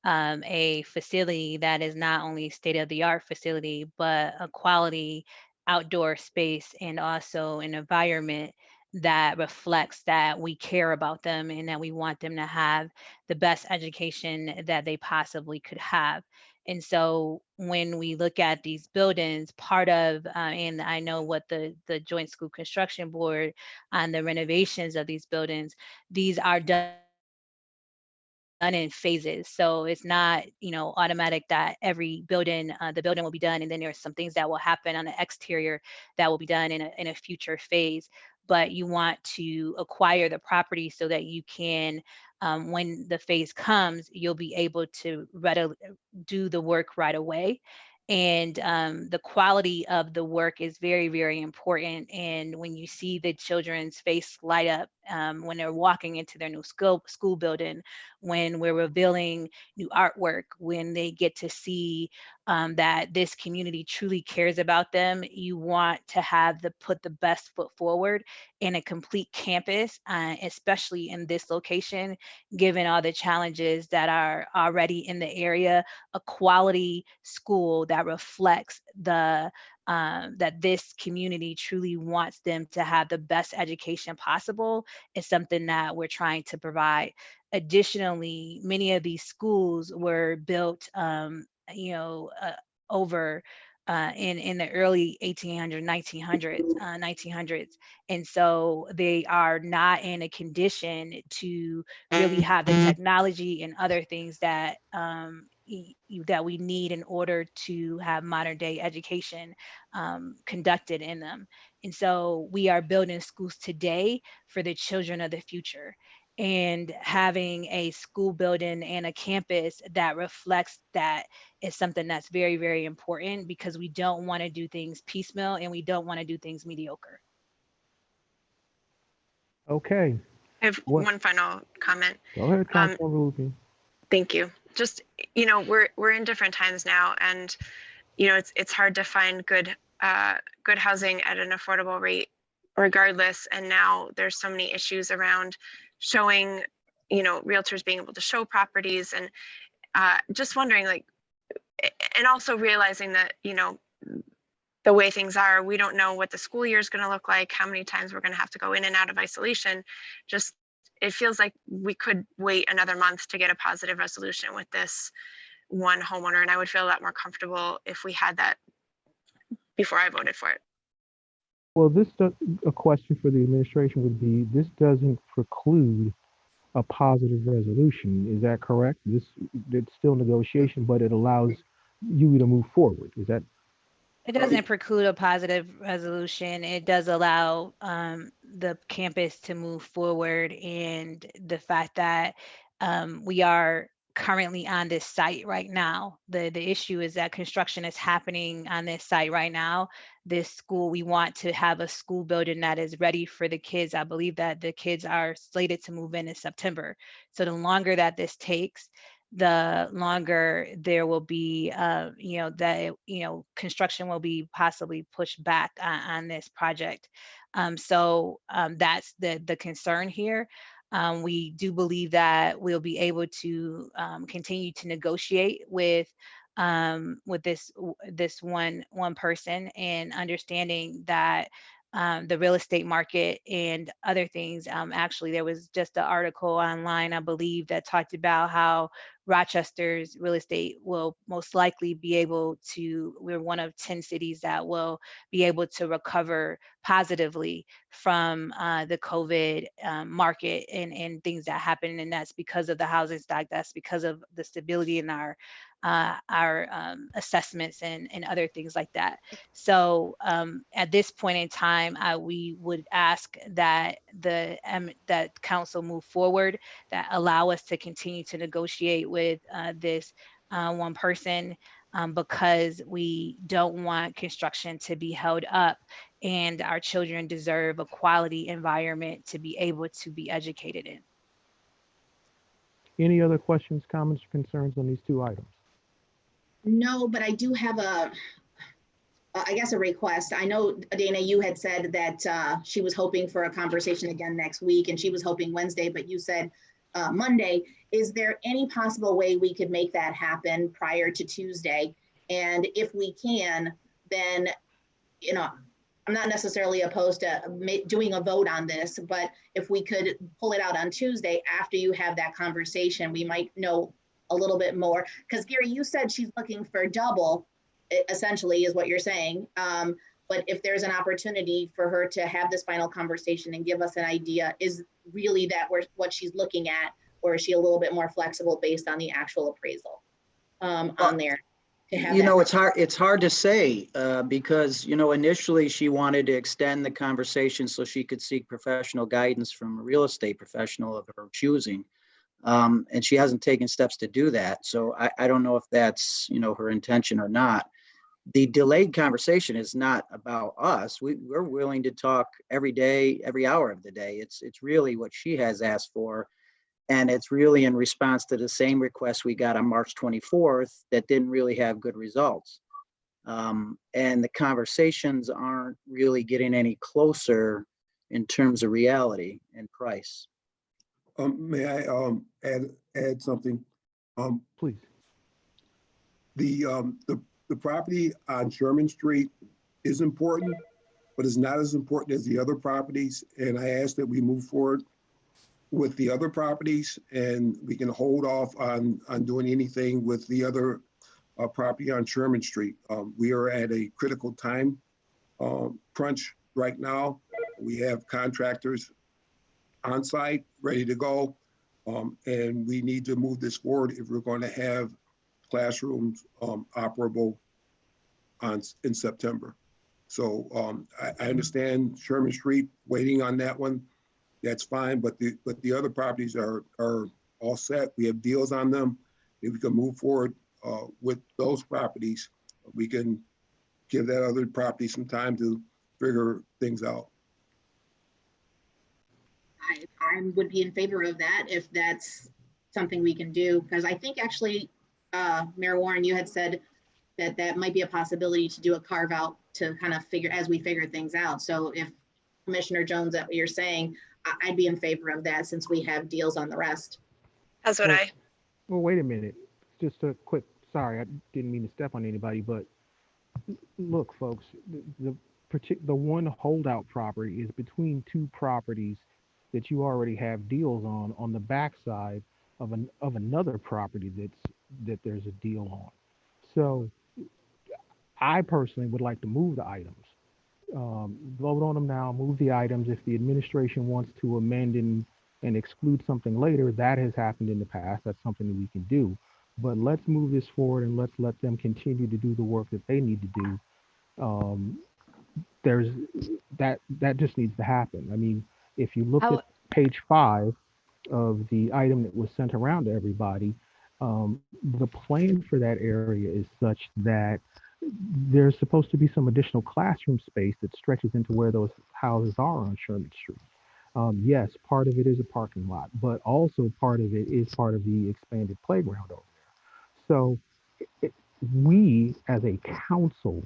a facility that is not only state-of-the-art facility, but a quality outdoor space and also an environment that reflects that we care about them and that we want them to have the best education that they possibly could have. And so when we look at these buildings, part of, and I know what the Joint School Construction Board on the renovations of these buildings, these are done in phases. So it's not, automatic that every building, the building will be done. And then there's some things that will happen on the exterior that will be done in a future phase. But you want to acquire the property so that you can, when the phase comes, you'll be able to readily do the work right away. And the quality of the work is very, very important. And when you see the children's face light up when they're walking into their new school building, when we're revealing new artwork, when they get to see that this community truly cares about them, you want to put the best foot forward in a complete campus, especially in this location, given all the challenges that are already in the area. A quality school that reflects that this community truly wants them to have the best education possible is something that we're trying to provide. Additionally, many of these schools were built, over in the early 1900s. And so they are not in a condition to really have the technology and other things that that we need in order to have modern day education conducted in them. And so we are building schools today for the children of the future. And having a school building and a campus that reflects that is something that's very, very important, because we don't want to do things piecemeal and we don't want to do things mediocre. Okay. I have one final comment. Go ahead, Councilmember Lupien. Thank you. Just, we're in different times now, and it's hard to find good housing at an affordable rate regardless. And now there's so many issues around showing, realtors being able to show properties, and just wondering, and also realizing that, the way things are, we don't know what the school year is going to look like, how many times we're going to have to go in and out of isolation. Just, it feels like we could wait another month to get a positive resolution with this one homeowner. And I would feel a lot more comfortable if we had that before I voted for it. Well, a question for the administration would be, this doesn't preclude a positive resolution. Is that correct? It's still negotiation, but it allows you to move forward. Is that? It doesn't preclude a positive resolution. It does allow the campus to move forward, and the fact that we are currently on this site right now. The issue is that construction is happening on this site right now. This school, we want to have a school building that is ready for the kids. I believe that the kids are slated to move in September. So the longer that this takes, the longer there will be, construction will be possibly pushed back on this project. So that's the concern here. We do believe that we'll be able to continue to negotiate with with this one person, and understanding that the real estate market and other things. Actually, there was just an article online, I believe, that talked about how Rochester's real estate will most likely be able to, we're one of 10 cities that will be able to recover positively from the COVID market and things that happen. And that's because of the housing stock. That's because of the stability in our assessments and other things like that. So at this point in time, we would ask that that council move forward, that allow us to continue to negotiate with this one person, because we don't want construction to be held up, and our children deserve a quality environment to be able to be educated in. Any other questions, comments, or concerns on these two items? No, but I do have I guess a request. I know, Dana, you had said that she was hoping for a conversation again next week, and she was hoping Wednesday, but you said Monday. Is there any possible way we could make that happen prior to Tuesday? And if we can, then, you know, I'm not necessarily opposed to doing a vote on this, but if we could pull it out on Tuesday after you have that conversation, we might know a little bit more. Because Gary, you said she's looking for double, essentially, is what you're saying. But if there's an opportunity for her to have this final conversation and give us an idea, is really that what she's looking at, or is she a little bit more flexible based on the actual appraisal on there? You know, it's hard to say because, you know, initially she wanted to extend the conversation so she could seek professional guidance from a real estate professional of her choosing. And she hasn't taken steps to do that. So I don't know if that's, you know, her intention or not. The delayed conversation is not about us. We're willing to talk every day, every hour of the day. It's really what she has asked for. And it's really in response to the same request we got on March 24th that didn't really have good results. And the conversations aren't really getting any closer in terms of reality and price. May I add something? Please. The property on Sherman Street is important, but it's not as important as the other properties. And I ask that we move forward with the other properties, and we can hold off on doing anything with the other property on Sherman Street. We are at a critical time crunch right now. We have contractors on site, ready to go, and we need to move this forward if we're going to have classrooms operable in September. So I understand Sherman Street waiting on that one. That's fine, but the other properties are all set. We have deals on them. If we can move forward with those properties, we can give that other property some time to figure things out. I would be in favor of that if that's something we can do, because I think actually, Mayor Warren, you had said that might be a possibility to do a carve out to kind of figure as we figure things out. So if Commissioner Jones, that what you're saying, I'd be in favor of that since we have deals on the rest. That's what Well, wait a minute. Just a quick, sorry, I didn't mean to step on anybody, but look, folks, the one holdout property is between two properties that you already have deals on the backside of another property that there's a deal on. So I personally would like to move the items. Vote on them now, move the items. If the administration wants to amend and exclude something later, that has happened in the past. That's something that we can do. But let's move this forward and let's let them continue to do the work that they need to do. There's that just needs to happen. I mean, if you look at page 5 of the item that was sent around to everybody, the plan for that area is such that there's supposed to be some additional classroom space that stretches into where those houses are on Sherman Street. Yes, part of it is a parking lot, but also part of it is part of the expanded playground over there. So we as a council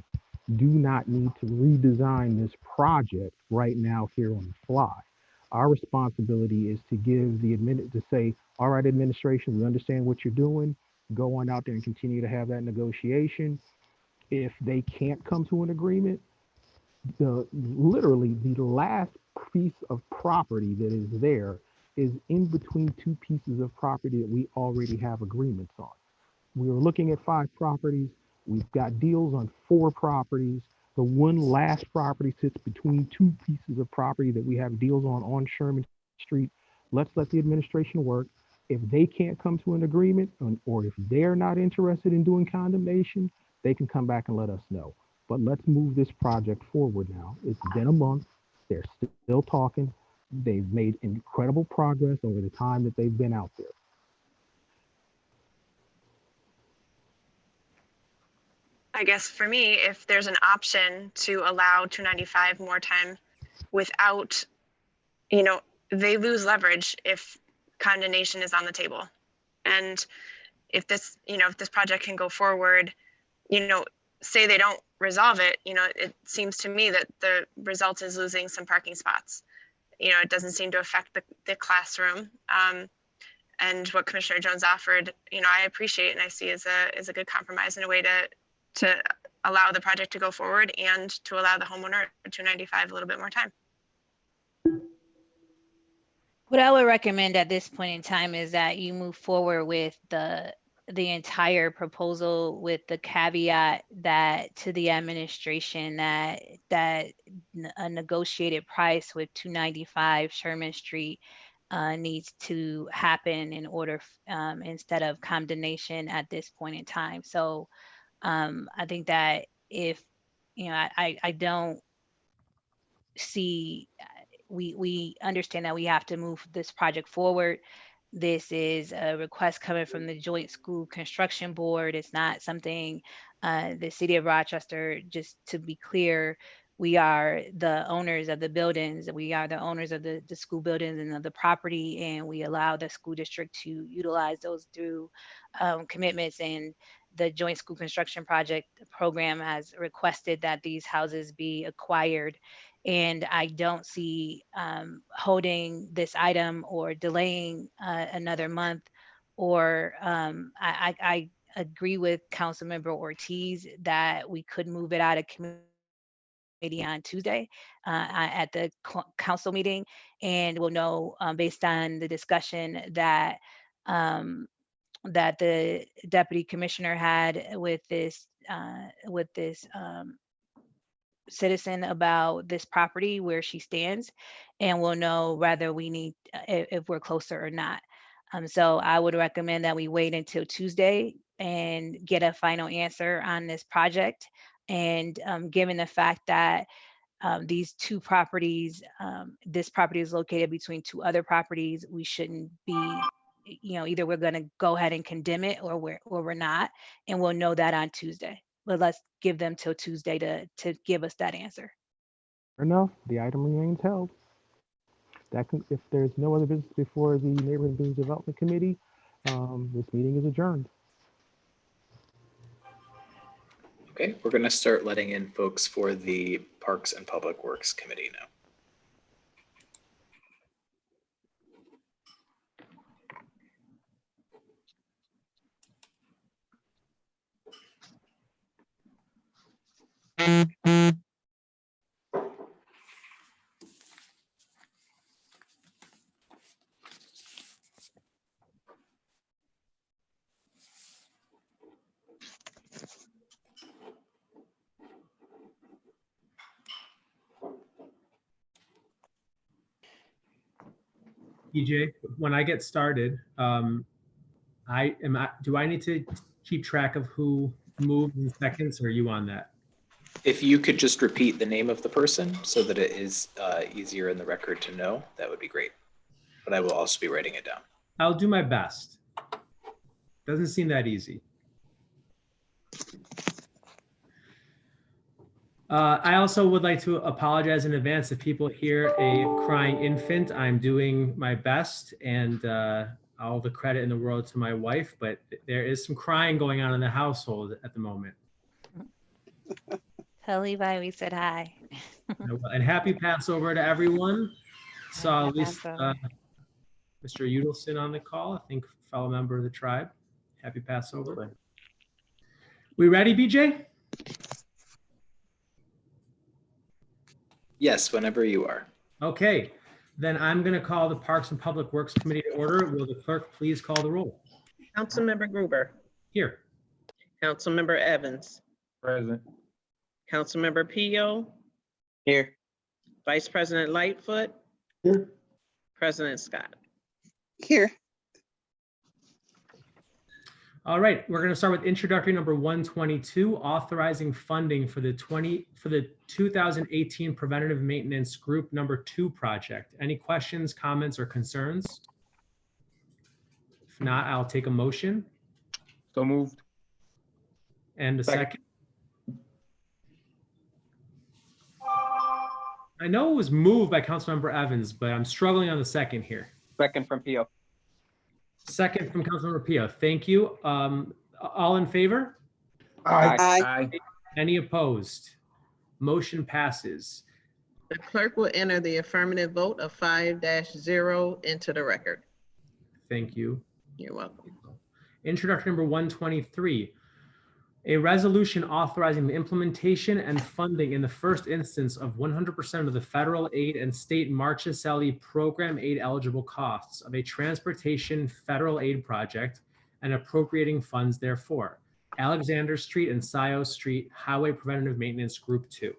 do not need to redesign this project right now here on the fly. Our responsibility is to give to say, all right, administration, we understand what you're doing. go on out there and continue to have that negotiation. If they can't come to an agreement, literally the last piece of property that is there is in between two pieces of property that we already have agreements on. We were looking at 5 properties. We've got deals on 4 properties. The one last property sits between 2 pieces of property that we have deals on Sherman Street. Let's let the administration work. If they can't come to an agreement, or if they're not interested in doing condemnation, they can come back and let us know. But let's move this project forward now. It's been a month. They're still talking. They've made incredible progress over the time that they've been out there. I guess for me, if there's an option to allow 295 more time without, you know, they lose leverage if condemnation is on the table. And if this, you know, if this project can go forward, you know, say they don't resolve it, you know, it seems to me that the result is losing some parking spots. You know, it doesn't seem to affect the classroom. And what Commissioner Jones offered, you know, I appreciate and I see as a good compromise and a way to allow the project to go forward and to allow the homeowner 295 a little bit more time. What I would recommend at this point in time is that you move forward with the entire proposal with the caveat that to the administration that a negotiated price with 295 Sherman Street needs to happen in order instead of condemnation at this point in time. So I think that if, you know, I don't see, we understand that we have to move this project forward. This is a request coming from the Joint School Construction Board. It's not something the City of Rochester, just to be clear, we are the owners of the buildings. We are the owners of the school buildings and of the property, and we allow the school district to utilize those through commitments. And the Joint School Construction Project program has requested that these houses be acquired. And I don't see holding this item or delaying another month. Or I agree with Councilmember Ortiz that we could move it out of committee on Tuesday at the council meeting, and we'll know based on the discussion that that the deputy commissioner had with this citizen about this property, where she stands, and we'll know whether we need if we're closer or not. So I would recommend that we wait until Tuesday and get a final answer on this project. And given the fact that these 2 properties, this property is located between 2 other properties, we shouldn't be, you know, either we're going to go ahead and condemn it or we're not, and we'll know that on Tuesday. But let's give them till Tuesday to give us that answer. Fair enough, the item remains held. If there's no other business before the Neighborhood Business Development Committee, this meeting is adjourned. Okay, we're going to start letting in folks for the Parks and Public Works Committee now. EJ, when I get started, do I need to keep track of who moved in seconds, or are you on that? If you could just repeat the name of the person so that it is easier in the record to know, that would be great. But I will also be writing it down. I'll do my best. Doesn't seem that easy. I also would like to apologize in advance if people hear a crying infant. I'm doing my best, and all the credit in the world to my wife, but there is some crying going on in the household at the moment. Tell Levi we said hi. And happy Passover to everyone. Saw at least Mr. Udelson on the call, I think fellow member of the tribe. Happy Passover. We ready, BJ? Yes, whenever you are. Okay, then I'm going to call the Parks and Public Works Committee to order. Will the clerk please call the roll? Councilmember Gruber, Here. Councilmember Evans, Present. Councilmember Pio, Here. Vice President Lightfoot, Here. President Scott. Here. All right, we're going to start with introductory number 122, authorizing funding for the 2018 Preventative Maintenance Group number 2 project. Any questions, comments, or concerns? If not, I'll take a motion So moved. and a second. I know it was moved by Councilmember Evans, but I'm struggling on the second here. Second from Pio. Second from Councilmember Pio. Thank you. All in favor? Aye. Aye. Any opposed? Motion passes. The clerk will enter the affirmative vote of 5-0 into the record. Thank you. You're welcome. Introduction number 123, a resolution authorizing the implementation and funding in the first instance of 100% of the federal aid and state Marchicelli program aid eligible costs of a transportation federal aid project and appropriating funds therefore. Alexander Street and Scioto Street Highway Preventative Maintenance Group 2.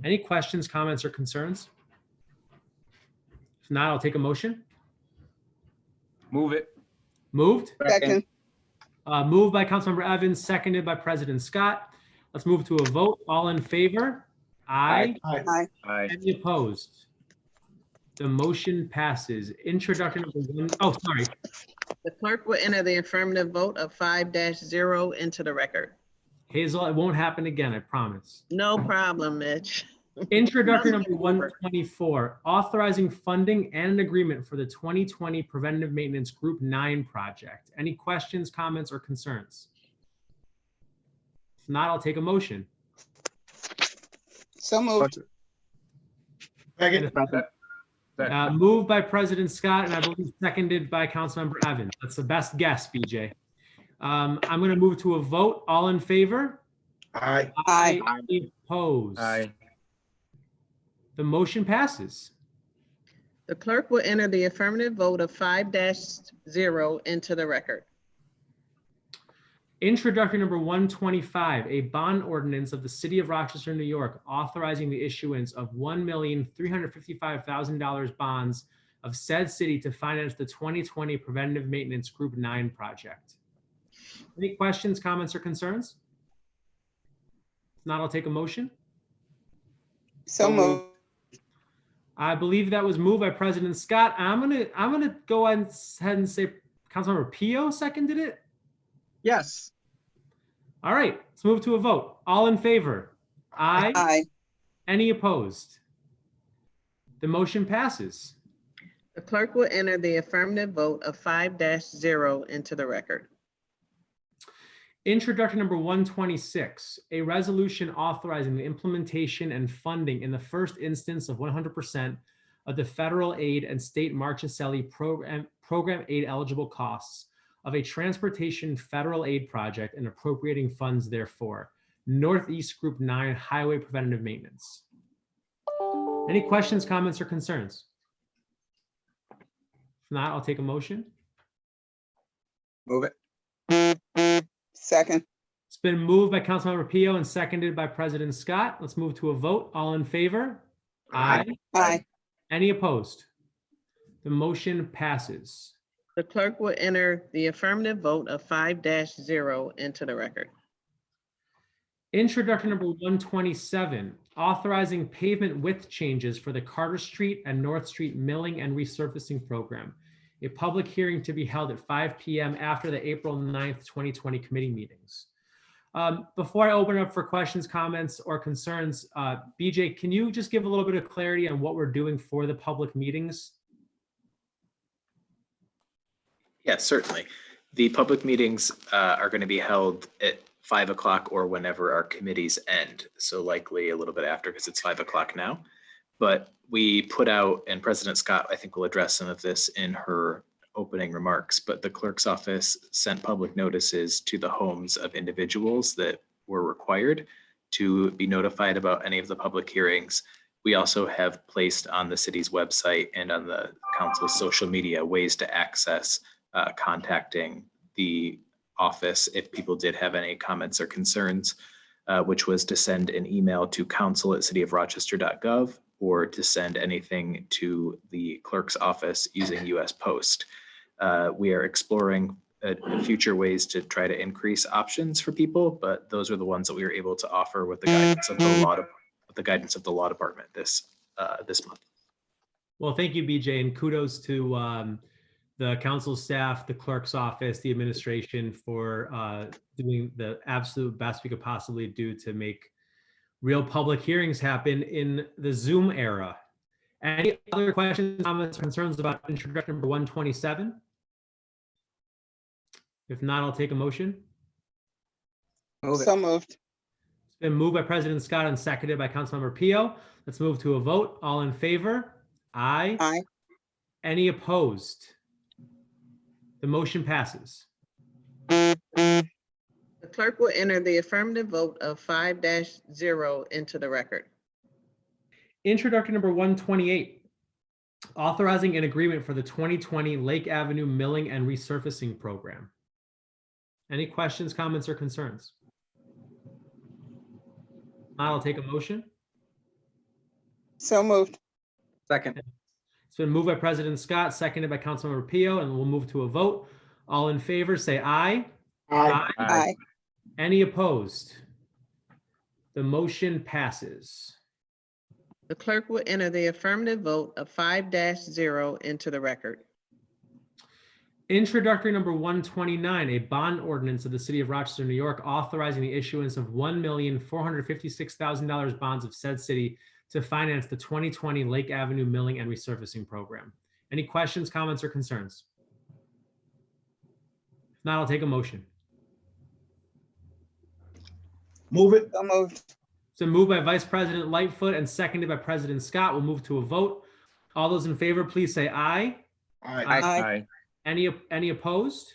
Any questions, comments, or concerns? If not, I'll take a motion. Move it. Moved? Second. Moved by Councilmember Evans, seconded by President Scott. Let's move to a vote. All in favor? Aye. Aye. Aye. Any opposed? The motion passes. Introduction number 1. Oh, sorry. The clerk will enter the affirmative vote of 5-0 into the record. Hazel, it won't happen again, I promise. No problem, Mitch. Introductory number 124, authorizing funding and an agreement for the 2020 Preventative Maintenance Group 9 project. Any questions, comments, or concerns? If not, I'll take a motion. So moved. Moved by President Scott and I believe seconded by Councilmember Evans. That's the best guess, BJ. I'm going to move to a vote. All in favor? Aye. Aye. Any opposed? Aye. The motion passes. The clerk will enter the affirmative vote of 5-0 into the record. Introductory number 125, a bond ordinance of the City of Rochester, New York, authorizing the issuance of $1,355,000 bonds of said city to finance the 2020 Preventative Maintenance Group 9 project. Any questions, comments, or concerns? If not, I'll take a motion. So moved. I believe that was moved by President Scott. I'm gonna go ahead and say Councilmember Pio seconded it. Yes. All right, let's move to a vote. All in favor? Aye. Aye. Any opposed? The motion passes. The clerk will enter the affirmative vote of 5-0 into the record. Introduction number 126, a resolution authorizing the implementation and funding in the first instance of 100% of the federal aid and state Marchicelli program aid eligible costs of a transportation federal aid project and appropriating funds therefore. Northeast Group 9 Highway Preventative Maintenance. Any questions, comments, or concerns? If not, I'll take a motion. Move it. Second. It's been moved by Councilmember Pio and seconded by President Scott. Let's move to a vote. All in favor? Aye. Aye. Any opposed? The motion passes. The clerk will enter the affirmative vote of 5-0 into the record. Introduction number 127, authorizing pavement width changes for the Carter Street and North Street milling and resurfacing program. A public hearing to be held at 5 p.m. after the April 9th, 2020 committee meetings. Before I open up for questions, comments, or concerns, BJ, can you just give a little bit of clarity on what we're doing for the public meetings? Yes, certainly. The public meetings are going to be held at 5 o'clock or whenever our committees end. So likely a little bit after because it's 5 o'clock now. But we put out, and President Scott, I think, will address some of this in her opening remarks, but the clerk's office sent public notices to the homes of individuals that were required to be notified about any of the public hearings. We also have placed on the city's website and on the council's social media ways to access contacting the office if people did have any comments or concerns, which was to send an email to council@cityofrochester.gov or to send anything to the clerk's office using US Post. We are exploring future ways to try to increase options for people, but those are the ones that we were able to offer with the guidance of the law department this month. Well, thank you, BJ, and kudos to the council staff, the clerk's office, the administration for doing the absolute best we could possibly do to make real public hearings happen in the Zoom era. Any other questions, comments, or concerns about introduction number 127? If not, I'll take a motion. So moved. It's been moved by President Scott and seconded by Councilmember Pio. Let's move to a vote. All in favor? Aye. Aye. Any opposed? The motion passes. The clerk will enter the affirmative vote of 5-0 into the record. Introductory number 128, authorizing an agreement for the 2020 Lake Avenue Milling and Resurfacing Program. Any questions, comments, or concerns? I'll take a motion. So moved. Second. It's been moved by President Scott, seconded by Councilmember Pio, and we'll move to a vote. All in favor, say aye. Aye. Aye. Any opposed? The motion passes. The clerk will enter the affirmative vote of 5-0 into the record. Introductory number 129, a bond ordinance of the City of Rochester, New York, authorizing the issuance of $1,456,000 bonds of said city to finance the 2020 Lake Avenue Milling and Resurfacing Program. Any questions, comments, or concerns? If not, I'll take a motion. Move it. So moved. So moved by Vice President Lightfoot and seconded by President Scott. We'll move to a vote. All those in favor, please say aye. Aye. Aye. Any opposed?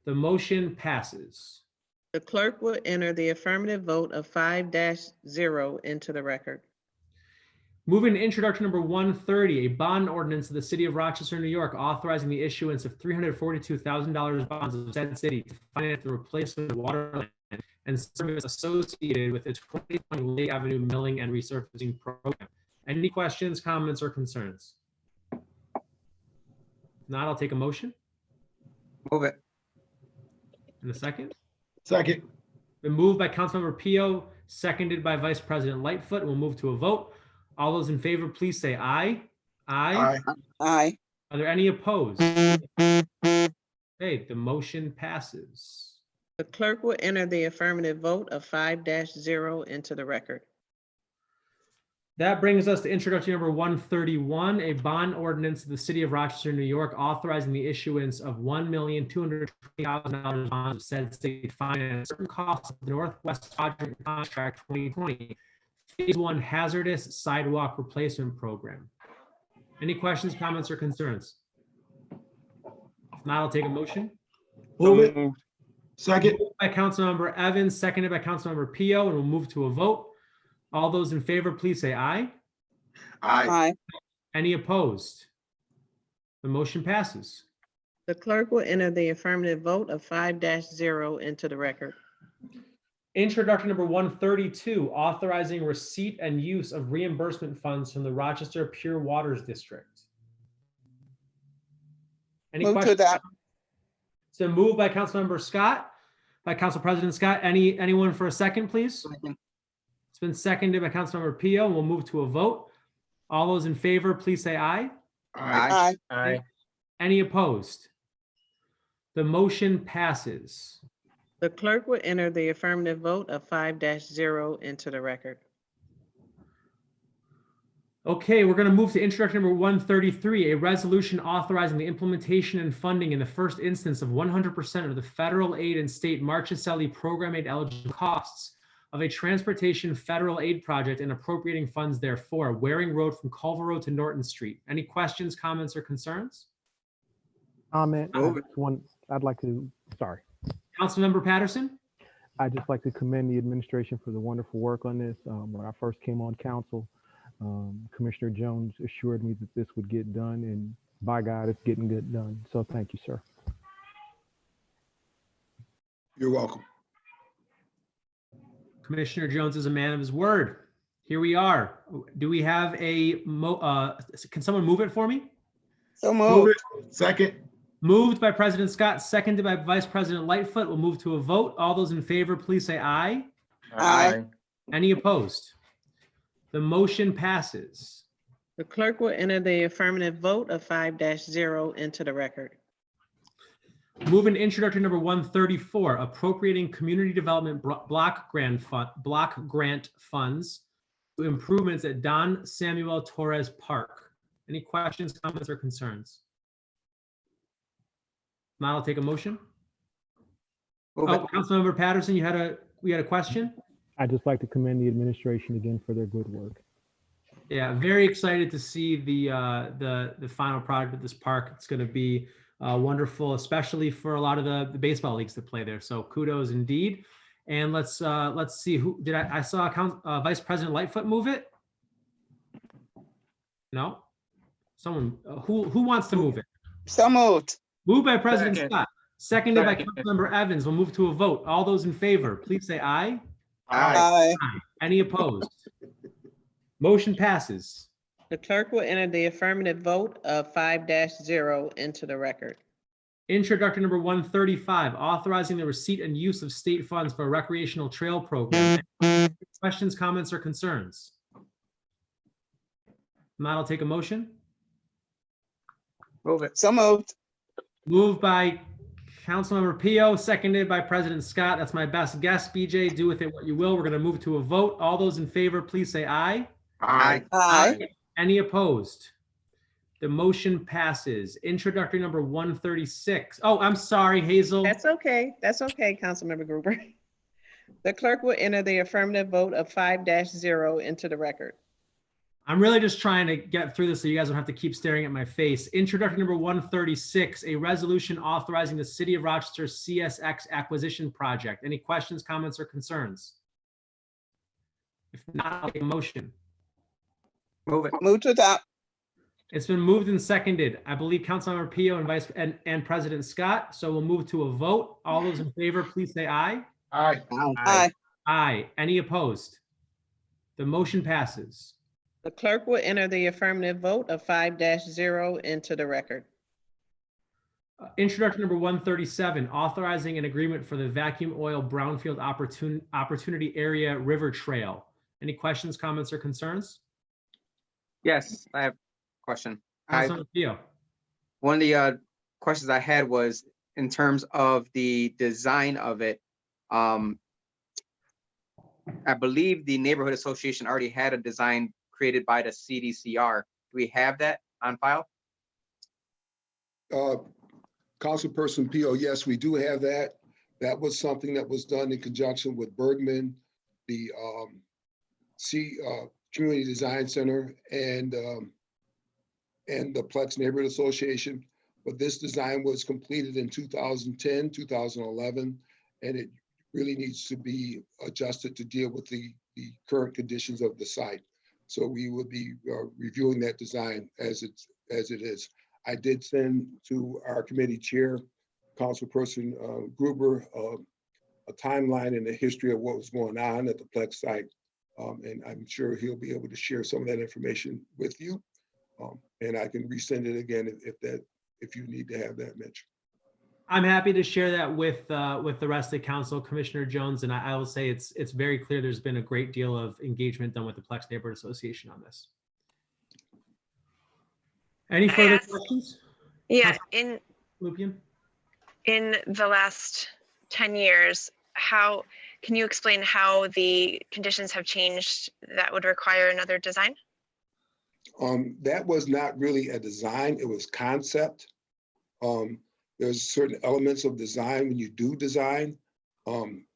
The motion passes. The clerk will enter the affirmative vote of 5-0 into the record. Moving to introduction number 130, a bond ordinance of the City of Rochester, New York, authorizing the issuance of $342,000 bonds of said city to finance the replacement of water line and service associated with the 2020 Lake Avenue Milling and Resurfacing Program. Any questions, comments, or concerns? If not, I'll take a motion. Move it. In a second. Second. Been moved by Councilmember Pio, seconded by Vice President Lightfoot. We'll move to a vote. All those in favor, please say aye. Aye. Aye. Are there any opposed? Okay, the motion passes. The clerk will enter the affirmative vote of 5-0 into the record. That brings us to introduction number 131, a bond ordinance of the City of Rochester, New York, authorizing the issuance of $1,220,000 bonds of said city to finance certain costs of the Northwest Quadrant Contract 2020 Phase 1 Hazardous Sidewalk Replacement Program. Any questions, comments, or concerns? If not, I'll take a motion. Move it. Second. Moved by Councilmember Evans, seconded by Councilmember Pio, and we'll move to a vote. All those in favor, please say aye. Aye. Any opposed? The motion passes. The clerk will enter the affirmative vote of 5-0 into the record. Introduction number 132, authorizing receipt and use of reimbursement funds from the Rochester Pure Waters District. Any Move to questions? that. So moved by Councilmember Scott, by Council President Scott. Anyone for a second, please? It's been seconded by Councilmember Pio. We'll move to a vote. All those in favor, please say aye. Aye. Aye. Any opposed? The motion passes. The clerk will enter the affirmative vote of 5-0 into the record. Okay, we're going to move to introduction number 133, a resolution authorizing the implementation and funding in the first instance of 100% of the federal aid and state Marchicelli program aid eligible costs of a transportation federal aid project and appropriating funds therefore, Waring Road from Culver Road to Norton Street. Any questions, comments, or concerns? comment. Move it. Sorry. Councilmember Patterson? I'd just like to commend the administration for the wonderful work on this. When I first came on council, Commissioner Jones assured me that this would get done, and by God, it's getting good done. So thank you, sir. You're welcome. Commissioner Jones is a man of his word. Here we are. Do we have can someone move it for me? So Move moved. it. Second. Moved by President Scott, seconded by Vice President Lightfoot. We'll move to a vote. All those in favor, please say aye. Aye. Any opposed? The motion passes. The clerk will enter the affirmative vote of 5-0 into the record. Moving to introductory number 134, appropriating community development block grant funds to improvements at Don Samuel Torres Park. Any questions, comments, or concerns? Now I'll take a motion. Move it. Councilmember Patterson, we had a question? I'd just like to commend the administration again for their good work. Yeah, very excited to see the final product of this park. It's going to be wonderful, especially for a lot of the baseball leagues that play there. So kudos indeed. And let's see who did I saw Vice President Lightfoot move it. No, someone who wants to move it? So moved. Moved by President Second. Scott, seconded by Second. Councilmember Evans. We'll move to a vote. All those in favor, please say aye. Aye. Any opposed? Motion passes. The clerk will enter the affirmative vote of 5-0 into the record. Introductory number 135, authorizing the receipt and use of state funds for a recreational trail program. Questions, comments, or concerns? Now I'll take a motion. Move it. So moved. Moved by Councilmember Pio, seconded by President Scott. That's my best guess. BJ, do with it what you will. We're going to move to a vote. All those in favor, please say aye. Aye. Aye. Any opposed? The motion passes. Introductory number 136. Oh, I'm sorry, Hazel. That's okay. That's okay, Councilmember Gruber. The clerk will enter the affirmative vote of 5-0 into the record. I'm really just trying to get through this so you guys don't have to keep staring at my face. Introductory number 136, a resolution authorizing the City of Rochester CSX acquisition project. Any questions, comments, or concerns? If not, I'll take a motion. Move it. Move to adopt. It's been moved and seconded. I believe Councilmember Pio and President Scott. So we'll move to a vote. All those in favor, please say aye. Aye. Aye. Aye. Any opposed? The motion passes. The clerk will enter the affirmative vote of 5-0 into the record. Introduction number 137, authorizing an agreement for the vacuum oil brownfield opportunity area river trail. Any questions, comments, or concerns? Yes, I have a question. Councilmember Pio. One of the questions I had was in terms of the design of it. I believe the neighborhood association already had a design created by the CDCR. Do we have that on file? Councilperson Pio, yes, we do have that. That was something that was done in conjunction with Bergman, the Community Design Center, and the Plex Neighborhood Association. But this design was completed in 2010, 2011, and it really needs to be adjusted to deal with the current conditions of the site. So we will be reviewing that design as it is. I did send to our committee chair, Councilperson Gruber, a timeline and a history of what was going on at the Plex site. And I'm sure he'll be able to share some of that information with you. And I can resend it again if you need to have that, Mitch. I'm happy to share that with the rest of the council, Commissioner Jones, and I will say it's very clear there's been a great deal of engagement done with the Plex Neighborhood Association on this. Any further questions? Yeah, Lupian? in the last 10 years, can you explain how the conditions have changed that would require another design? That was not really a design, it was concept. There's certain elements of design when you do design.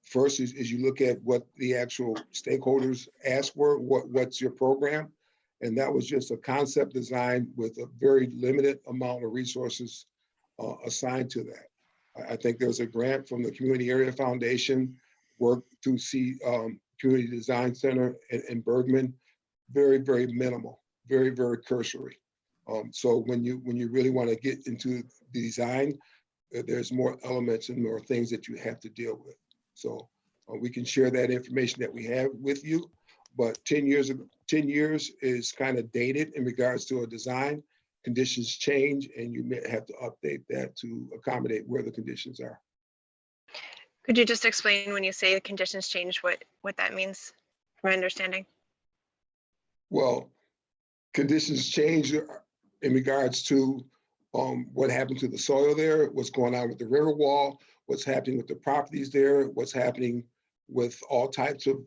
First is you look at what the actual stakeholders ask for, what's your program? And that was just a concept design with a very limited amount of resources assigned to that. I think there was a grant from the Community Area Foundation, work through Community Design Center in Bergman, very, very minimal, very, very cursory. So when you really want to get into the design, there's more elements and more things that you have to deal with. So we can share that information that we have with you, but 10 years is kind of dated in regards to a design. Conditions change and you may have to update that to accommodate where the conditions are. Could you just explain when you say the conditions change, what that means, from my understanding? Well, conditions change in regards to what happened to the soil there, what's going on with the river wall, what's happening with the properties there, what's happening with all types of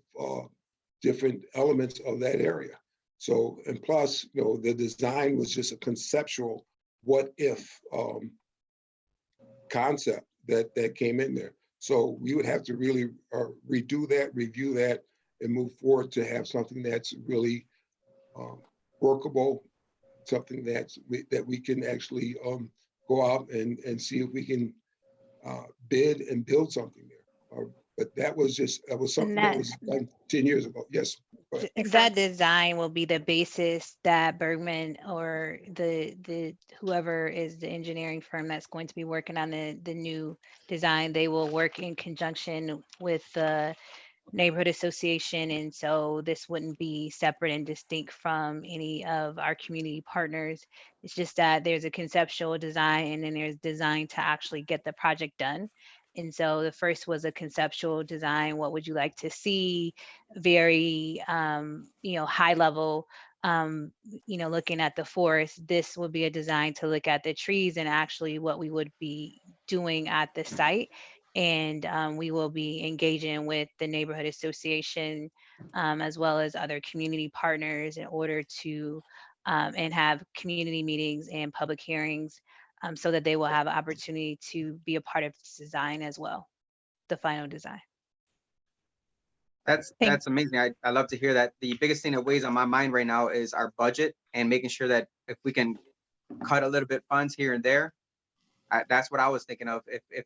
different elements of that area. So, and plus, the design was just a conceptual what if concept that came in there. So we would have to really redo that, review that, and move forward to have something that's really workable, something that we can actually go out and see if we can bid and build something there. But that was something that was done 10 years ago. Yes. That design will be the basis that Bergman or the whoever is the engineering firm that's going to be working on the new design, they will work in conjunction with the neighborhood association. And so this wouldn't be separate and distinct from any of our community partners. It's just that there's a conceptual design and then there's design to actually get the project done. And so the first was a conceptual design. What would you like to see? Very, high level, looking at the forest. This would be a design to look at the trees and actually what we would be doing at the site. And we will be engaging with the neighborhood association as well as other community partners in order to and have community meetings and public hearings so that they will have opportunity to be a part of this design as well, the final design. That's amazing. I love to hear that. The biggest thing that weighs on my mind right now is our budget and making sure that if we can cut a little bit funds here and there, that's what I was thinking of. If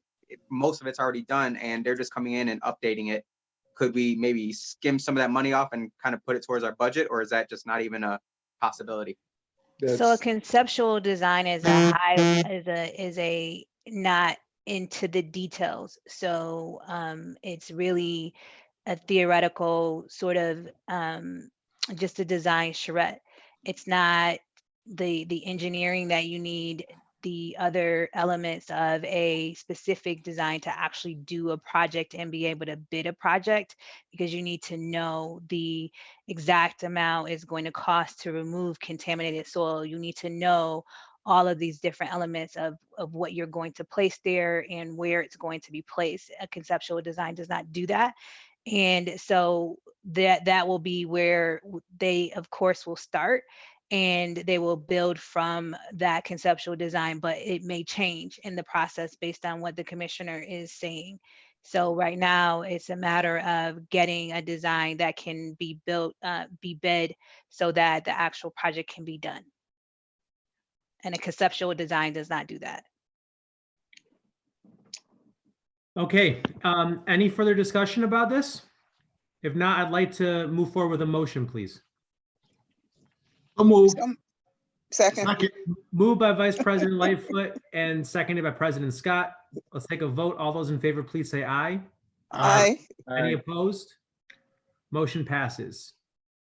most of it's already done and they're just coming in and updating it, could we maybe skim some of that money off and kind of put it towards our budget, or is that just not even a possibility? So a conceptual design is a not into the details. So it's really a theoretical sort of just a design charrette. It's not the engineering that you need, the other elements of a specific design to actually do a project and be able to bid a project, because you need to know the exact amount is going to cost to remove contaminated soil. You need to know all of these different elements of what you're going to place there and where it's going to be placed. A conceptual design does not do that. And so that will be where they, of course, will start. And they will build from that conceptual design, but it may change in the process based on what the commissioner is saying. So right now it's a matter of getting a design that can be built, be bid so that the actual project can be done. And a conceptual design does not do that. Okay, any further discussion about this? If not, I'd like to move forward with a motion, please. Second. Moved by Vice President Lightfoot and seconded by President Scott. Let's take a vote. All those in favor, please say aye. Aye. Any opposed? Motion passes.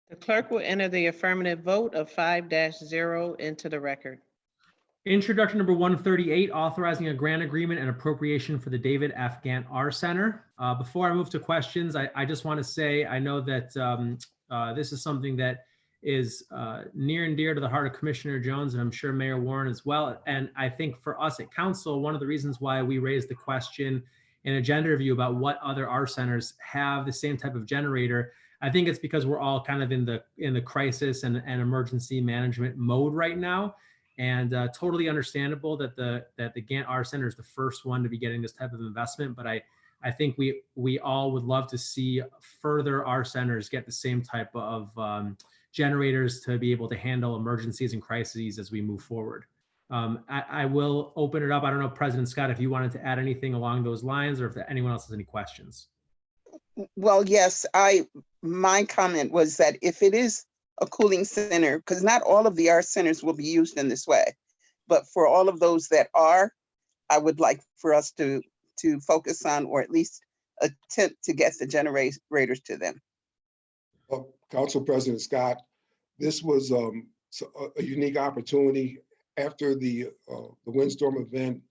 The clerk will enter the affirmative vote of 5-0 into the record. Introduction number 138, authorizing a grant agreement and appropriation for the David F. Gant R Center. Before I move to questions, I just want to say, I know that this is something that is near and dear to the heart of Commissioner Jones, and I'm sure Mayor Warren as well. And I think for us at council, one of the reasons why we raised the question in agenda review about what other R centers have the same type of generator, I think it's because we're all kind of in the crisis and emergency management mode right now. And totally understandable that the Gant R Center is the first one to be getting this type of investment. But I think we all would love to see further R centers get the same type of generators to be able to handle emergencies and crises as we move forward. I will open it up. I don't know, President Scott, if you wanted to add anything along those lines, or if anyone else has any questions. Well, yes, my comment was that if it is a cooling center, because not all of the art centers will be used in this way, but for all of those that are, I would like for us to focus on, or at least attempt to get the generators to them. Council President Scott, this was a unique opportunity. After the windstorm event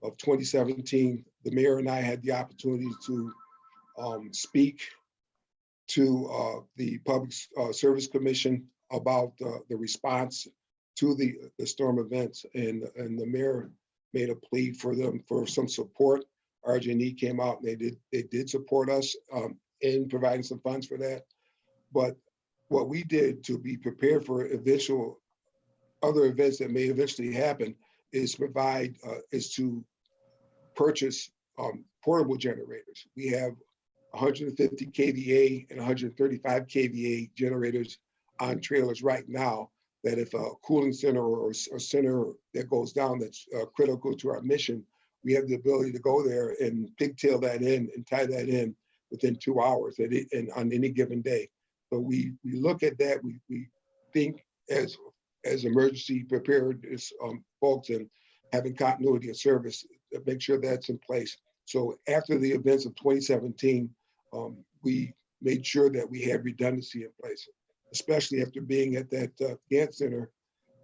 of 2017, the mayor and I had the opportunity to speak to the Public Service Commission about the response to the storm events, and the mayor made a plea for them for some support. RG&E came out and they did support us in providing some funds for that. But what we did to be prepared for eventual other events that may eventually happen is to purchase portable generators. We have 150 kVA and 135 kVA generators on trailers right now, that if a cooling center or a center that goes down that's critical to our mission, we have the ability to go there and pigtail that in and tie that in within 2 hours and on any given day. So we look at that, we think as emergency preparedness folks, and having continuity of service to make sure that's in place. So after the events of 2017, we made sure that we had redundancy in place, especially after being at that Gantt Center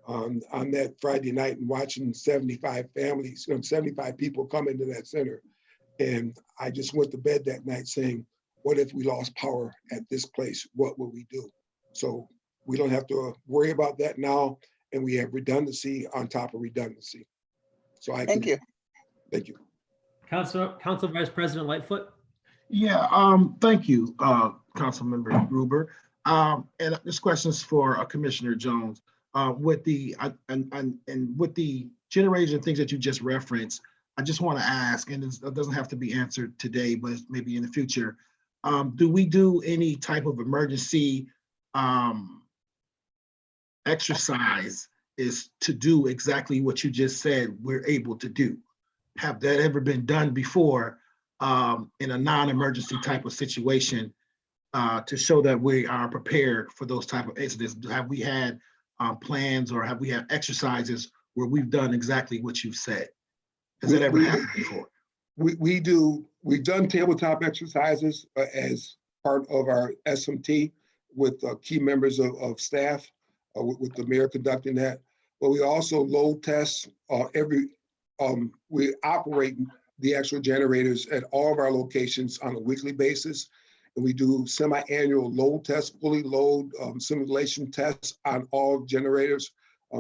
on that Friday night and watching 75 families, 75 people come into that center. And I just went to bed that night saying, what if we lost power at this place? What will we do? So we don't have to worry about that now, and we have redundancy on top of redundancy. So Thank you. Thank you. Council Vice President Lightfoot. Yeah, thank you, Councilmember Gruber. And this question is for Commissioner Jones. With the with the generators and things that you just referenced, I just want to ask, and it doesn't have to be answered today, but maybe in the future, do we do any type of emergency exercise is to do exactly what you just said we're able to do? Have that ever been done before in a non-emergency type of situation to show that we are prepared for those type of incidents? Have we had plans, or have we had exercises where we've done exactly what you've said? Has that ever happened before? We've done tabletop exercises as part of our SMT with key members of staff, with the mayor conducting that. But we also load test we operate the actual generators at all of our locations on a weekly basis. And we do semi-annual load tests, fully load simulation tests on all generators.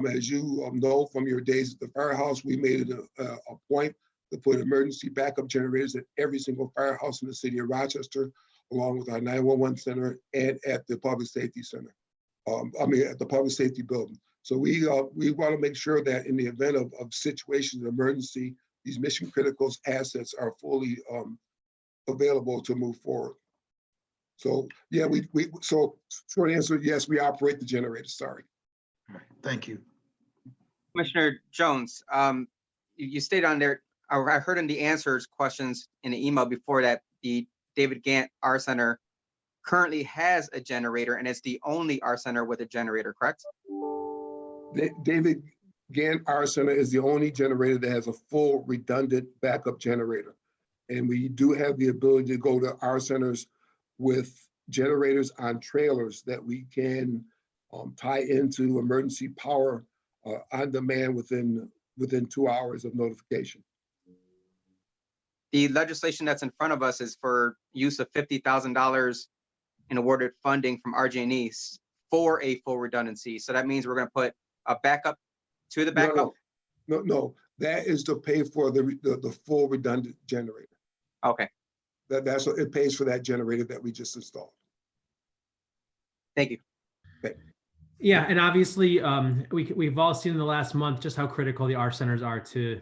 As you know from your days at the firehouse, we made it a point to put emergency backup generators at every single firehouse in the city of Rochester, along with our 911 center and at the public safety center. At the public safety building. So we want to make sure that in the event of situations of emergency, these mission critical assets are fully available to move forward. So yeah, so short answer, yes, we operate the generator. Sorry. Thank you. Commissioner Jones, you stated on there, I heard in the answers questions in the email before that the David Gantt Art Center currently has a generator, and it's the only art center with a generator, correct? David Gantt Art Center is the only generator that has a full redundant backup generator. And we do have the ability to go to our centers with generators on trailers that we can tie into emergency power on demand within 2 hours of notification. The legislation that's in front of us is for use of $50,000 in awarded funding from RG&E for a full redundancy. So that means we're going to put a backup to the backup? No, that is to pay for the full redundant generator. Okay. That's what it pays for, that generator that we just installed. Thank you. Okay. Yeah, and obviously we've all seen in the last month just how critical the art centers are to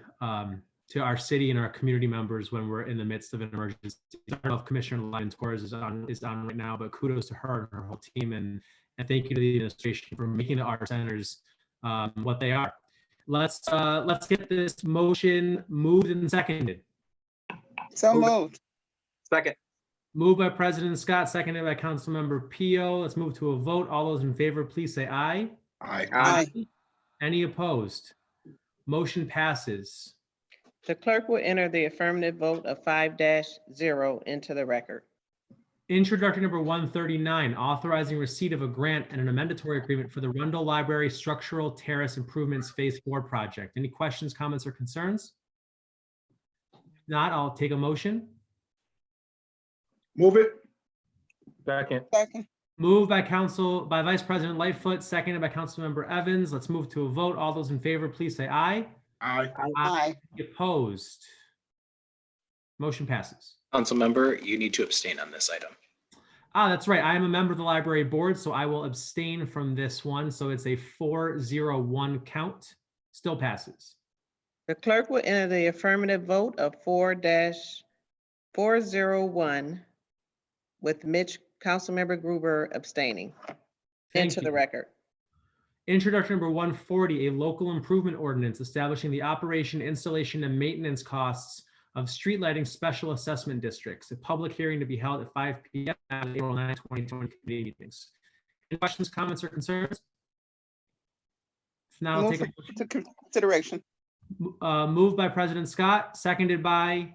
our city and our community members when we're in the midst of an emergency. I don't know if Commissioner Lyons-Torres is on right now, but kudos to her and her whole team, and thank you to the administration for making the art centers what they are. Let's get this motion moved and seconded. So moved. Second. Moved by President Scott, seconded by Councilmember Pio. Let's move to a vote. All those in favor, please say aye. Aye. Aye. Any opposed? Motion passes. The clerk will enter the affirmative vote of 5-0 into the record. Introductory number 139, authorizing receipt of a grant and an amendatory agreement for the Rundle Library Structural Terrace Improvements Phase 4 project. Any questions, comments, or concerns? If not, I'll take a motion. Move it. Second. Second. Moved by Vice President Lightfoot, seconded by Councilmember Evans. Let's move to a vote. All those in favor, please say aye. Aye. Aye. Opposed? Motion passes. Councilmember, you need to abstain on this item. That's right. I am a member of the library board, so I will abstain from this one. So it's a 4-0-1 count. Still passes. The clerk will enter the affirmative vote of 4-401 with Councilmember Gruber abstaining into the record. Introduction number 140, a local improvement ordinance establishing the operation, installation, and maintenance costs of street lighting special assessment districts. A public hearing to be held at 5 p.m. at April 9, 2020 committee meetings. Any questions, comments, or concerns? If not, I'll Move take a for consideration. moved by President Scott, seconded by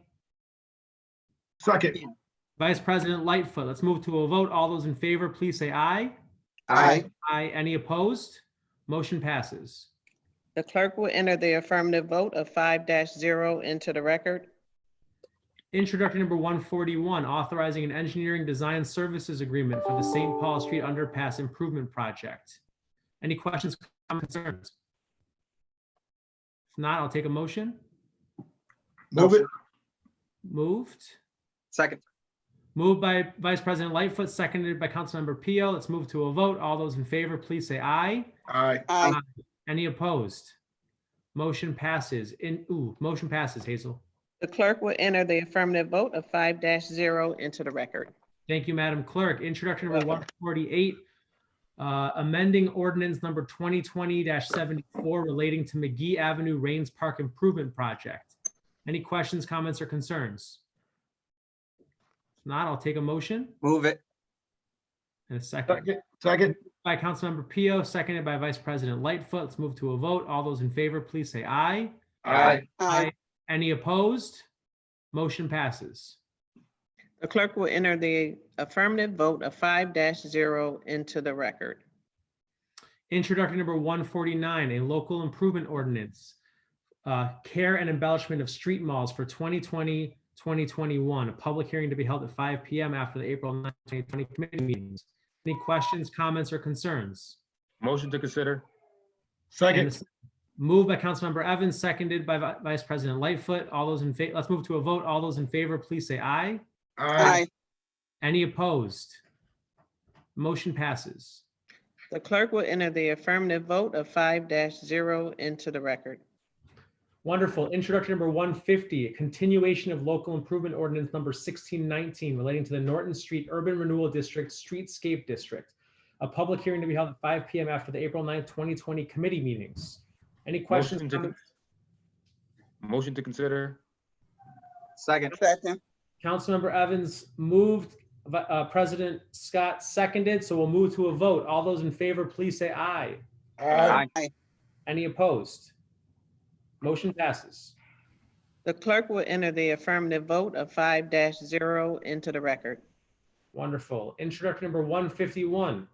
Second. Vice President Lightfoot. Let's move to a vote. All those in favor, please say aye. Aye. Aye. Any opposed? Motion passes. The clerk will enter the affirmative vote of 5-0 into the record. Introductory number 141, authorizing an engineering design services agreement for the St. Paul Street Underpass Improvement Project. Any questions, concerns? If not, I'll take a motion. Move it. Moved. Second. Moved by Vice President Lightfoot, seconded by Councilmember Pio. Let's move to a vote. All those in favor, please say aye. Aye. Aye. Any opposed? Motion passes. Motion passes, Hazel. The clerk will enter the affirmative vote of 5-0 into the record. Thank you, Madam Clerk. Introduction number 148, amending ordinance number 2020-74 relating to McGee Avenue Rains Park Improvement Project. Any questions, comments, or concerns? If not, I'll take a motion. Move it. And a second. Second. By Councilmember Pio, seconded by Vice President Lightfoot. Let's move to a vote. All those in favor, please say aye. Aye. Aye. Any opposed? Motion passes. The clerk will enter the affirmative vote of 5-0 into the record. Introductory number 149, a local improvement ordinance, care and embellishment of street malls for 2020-2021, a public hearing to be held at 5 p.m. after the April 9, 2020 committee meetings. Any questions, comments, or concerns? Motion to consider. Second. Moved by Councilmember Evans, seconded by Vice President Lightfoot. All those in favor, let's move to a vote. All those in favor, please say aye. Aye. Any opposed? Motion passes. The clerk will enter the affirmative vote of 5-0 into the record. Wonderful. Introduction number 150, a continuation of local improvement ordinance number 1619 relating to the Norton Street Urban Renewal District Streetscape District. A public hearing to be held at 5 p.m. after the April 9th, 2020 committee meetings. Any questions? Motion to consider. Second. Second. Councilmember Evans moved, President Scott seconded, so we'll move to a vote. All those in favor, please say aye. Aye. Any opposed? Motion passes. The clerk will enter the affirmative vote of 5-0 into the record. Wonderful. Introduction number 151,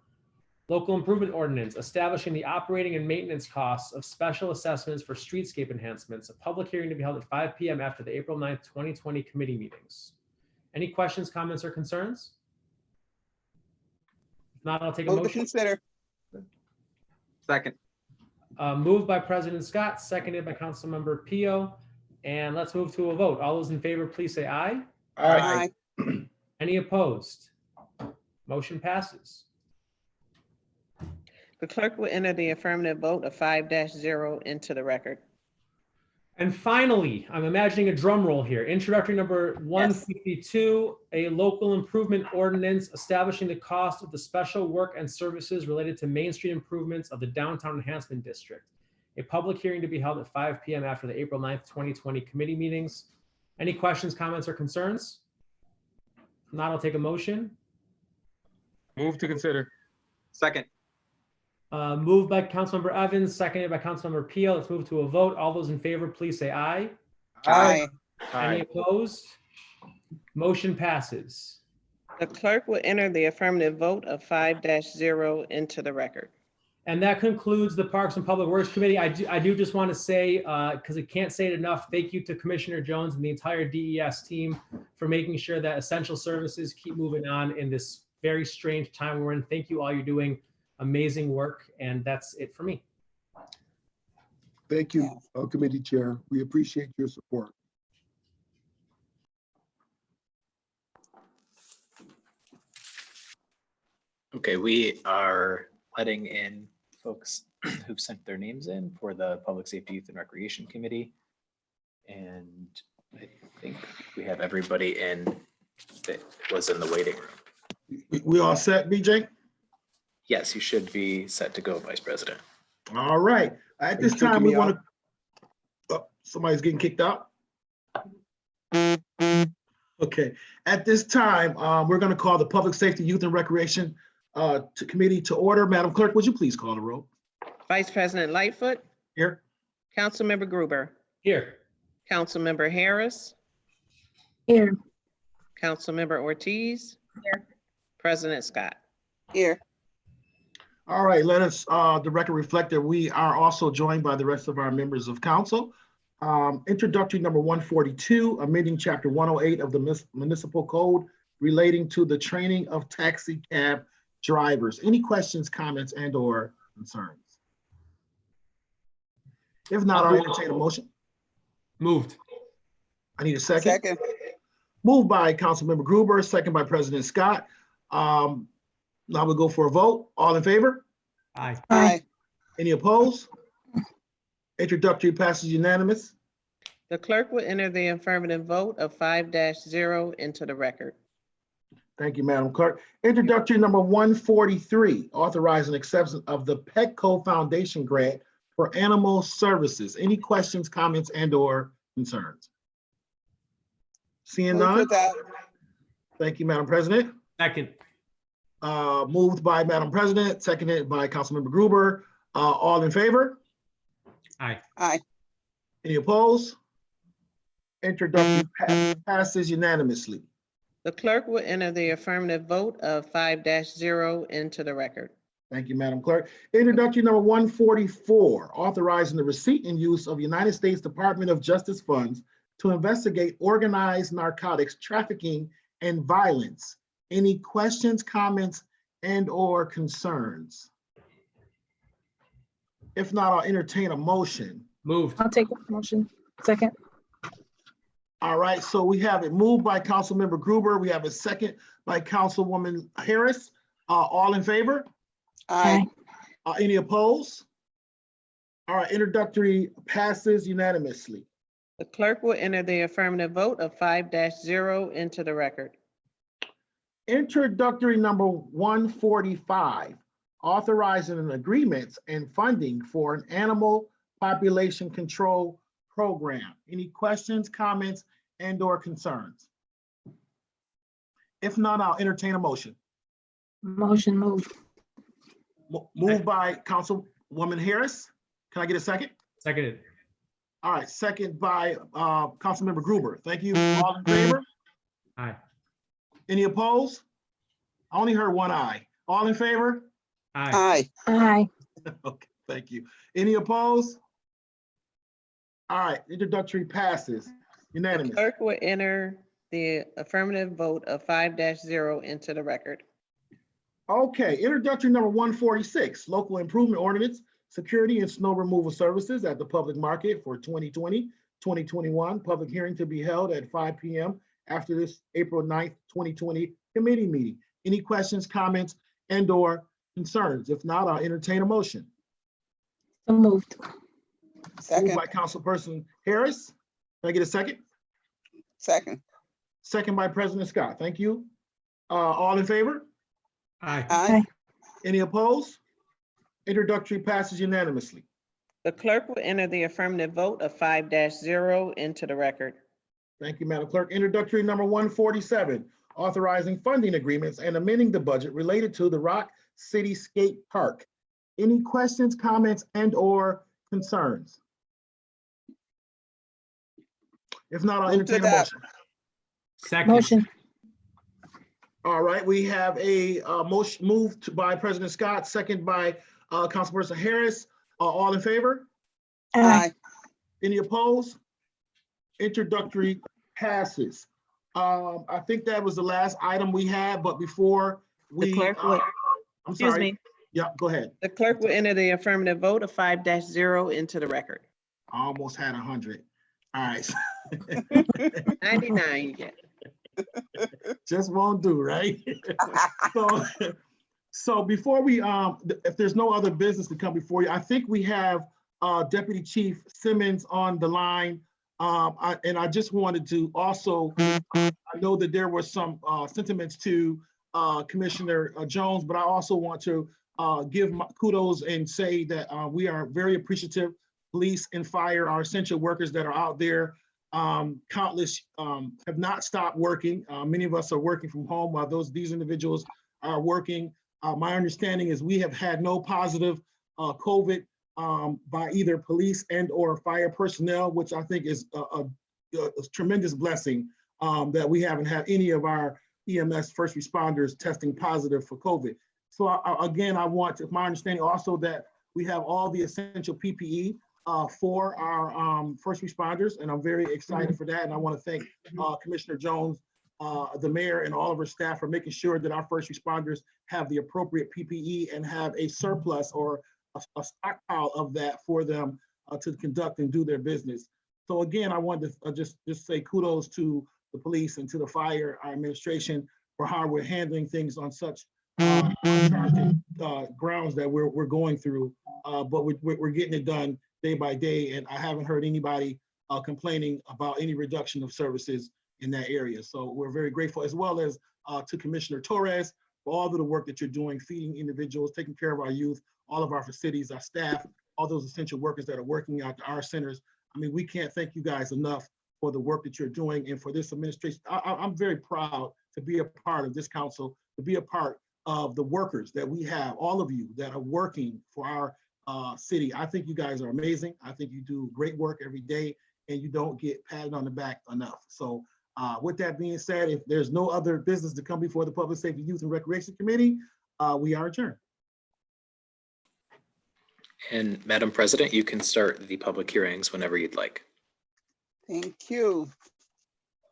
local improvement ordinance establishing the operating and maintenance costs of special assessments for streetscape enhancements. A public hearing to be held at 5 p.m. after the April 9th, 2020 committee meetings. Any questions, comments, or concerns? If not, I'll take a Move to motion. consider. Second. Moved by President Scott, seconded by Councilmember Pio. And let's move to a vote. All those in favor, please say aye. Aye. Any opposed? Motion passes. The clerk will enter the affirmative vote of 5-0 into the record. And finally, I'm imagining a drum roll here. Introductory number 152, a local improvement ordinance establishing the cost of the special work and services related to Main Street improvements of the Downtown Enhancement District. a public hearing to be held at 5 p.m. after the April 9th, 2020 committee meetings. Any questions, comments, or concerns? If not, I'll take a motion. Move to consider. Second. Moved by Councilmember Evans, seconded by Councilmember Peel. Let's move to a vote. All those in favor, please say aye. Aye. Any opposed? Motion passes. The clerk will enter the affirmative vote of 5-0 into the record. And that concludes the Parks and Public Works Committee. I do just want to say, because I can't say it enough, thank you to Commissioner Jones and the entire DES team for making sure that essential services keep moving on in this very strange time we're in. Thank you all. You're doing amazing work. And that's it for me. Thank you, Committee Chair. We appreciate your support. Okay, we are letting in folks who've sent their names in for the Public Safety, Youth and Recreation Committee. And I think we have everybody in that was in the waiting room. We all set, BJ? Yes, you should be set to go, Vice President. All right. At this time, we want to, somebody's getting kicked out. Okay. At this time, we're going to call the Public Safety, Youth and Recreation Committee to order. Madam Clerk, would you please call the roll? Vice President Lightfoot. Here. Councilmember Gruber. Here. Councilmember Harris. Here. Councilmember Ortiz. Here. President Scott. Here. All right, let us, the record reflect that we are also joined by the rest of our members of council. Introductory number 142, amending chapter 108 of the municipal code relating to the training of taxi cab drivers. Any questions, comments, and or concerns? If not, I'll entertain a motion. Moved. I need a second. Second. Moved by Councilmember Gruber, second by President Scott. Now we'll go for a vote. All in favor? Aye. Aye. Any opposed? Introductory passes unanimous. The clerk will enter the affirmative vote of 5-0 into the record. Thank you, Madam Clerk. Introductory number 143, authorizing acceptance of the Petco Foundation grant for animal services. Any questions, comments, and or concerns? Seeing Move none? with that. Thank you, Madam President. Second. Moved by Madam President, seconded by Councilmember Gruber. All in favor? Aye. Aye. Any opposed? Introductory passes unanimously. The clerk will enter the affirmative vote of 5-0 into the record. Thank you, Madam Clerk. Introductory number 144, authorizing the receipt and use of United States Department of Justice funds to investigate organized narcotics trafficking and violence. Any questions, comments, and or concerns? If not, I'll entertain a motion. Moved. I'll take a motion. Second. All right, so we have it moved by Councilmember Gruber. We have a second by Councilwoman Harris. All in favor? Aye. Any opposed? All right, introductory passes unanimously. The clerk will enter the affirmative vote of 5-0 into the record. Introductory number 145, authorizing an agreements and funding for an animal population control program. Any questions, comments, and or concerns? If not, I'll entertain a motion. Motion moved. Moved by Councilwoman Harris. Can I get a second? Seconded. All right, second by Councilmember Gruber. Thank you. All in favor? Aye. Any opposed? I only heard one aye. All in favor? Aye. Aye. Aye. Okay, thank you. Any opposed? All right, introductory passes unanimous. Clerk will enter the affirmative vote of 5-0 into the record. Okay, introductory number 146, local improvement ordinance, security and snow removal services at the public market for 2020, 2021. Public hearing to be held at 5 p.m. after this April 9th, 2020 committee meeting. Any questions, comments, and or concerns? If not, I'll entertain a motion. So moved. Second. Moved by Councilperson Harris. Can I get a second? Second. Second by President Scott. Thank you. All in favor? Aye. Aye. Any opposed? Introductory passes unanimously. The clerk will enter the affirmative vote of 5-0 into the record. Thank you, Madam Clerk. Introductory number 147, authorizing funding agreements and amending the budget related to the Rock City Skate Park. Any questions, comments, and/or concerns? If not, I'll Move to entertain a adopt. motion. Second. All right, we have a motion moved by President Scott, second by Councilperson Harris. All in favor? Aye. Any opposed? Introductory passes. I think that was the last item we had, but before The we, clerk will, I'm excuse sorry. me, Yeah, go ahead. the clerk will enter the affirmative vote of 5-0 into the record. I almost had 100. All right. 99 you get. Just won't do, right? So before we, if there's no other business to come before you, I think we have Deputy Chief Simmons on the line. And I just wanted to also, I know that there were some sentiments to Commissioner Jones, but I also want to give my kudos and say that we are very appreciative. Police and fire are essential workers that are out there. Countless have not stopped working. Many of us are working from home while these individuals are working. My understanding is we have had no positive COVID by either police and/or fire personnel, which I think is a tremendous blessing that we haven't had any of our EMS first responders testing positive for COVID. So again, I want to, my understanding also that we have all the essential PPE for our first responders, and I'm very excited for that. And I want to thank Commissioner Jones, the mayor, and all of her staff for making sure that our first responders have the appropriate PPE and have a surplus or a stockpile of that for them to conduct and do their business. So again, I wanted to just say kudos to the police and to the fire administration for how we're handling things on such uncharted grounds that we're going through. But we're getting it done day by day, and I haven't heard anybody complaining about any reduction of services in that area. So we're very grateful, as well as to Commissioner Torres for all of the work that you're doing, feeding individuals, taking care of our youth, all of our facilities, our staff, all those essential workers that are working out our centers. I mean, we can't thank you guys enough for the work that you're doing and for this administration. I'm very proud to be a part of this council, to be a part of the workers that we have, all of you that are working for our city. I think you guys are amazing. I think you do great work every day, and you don't get patted on the back enough. So with that being said, if there's no other business to come before the Public Safety, Youth, and Recreation Committee, we are adjourned. And Madam President, you can start the public hearings whenever you'd like. Thank you.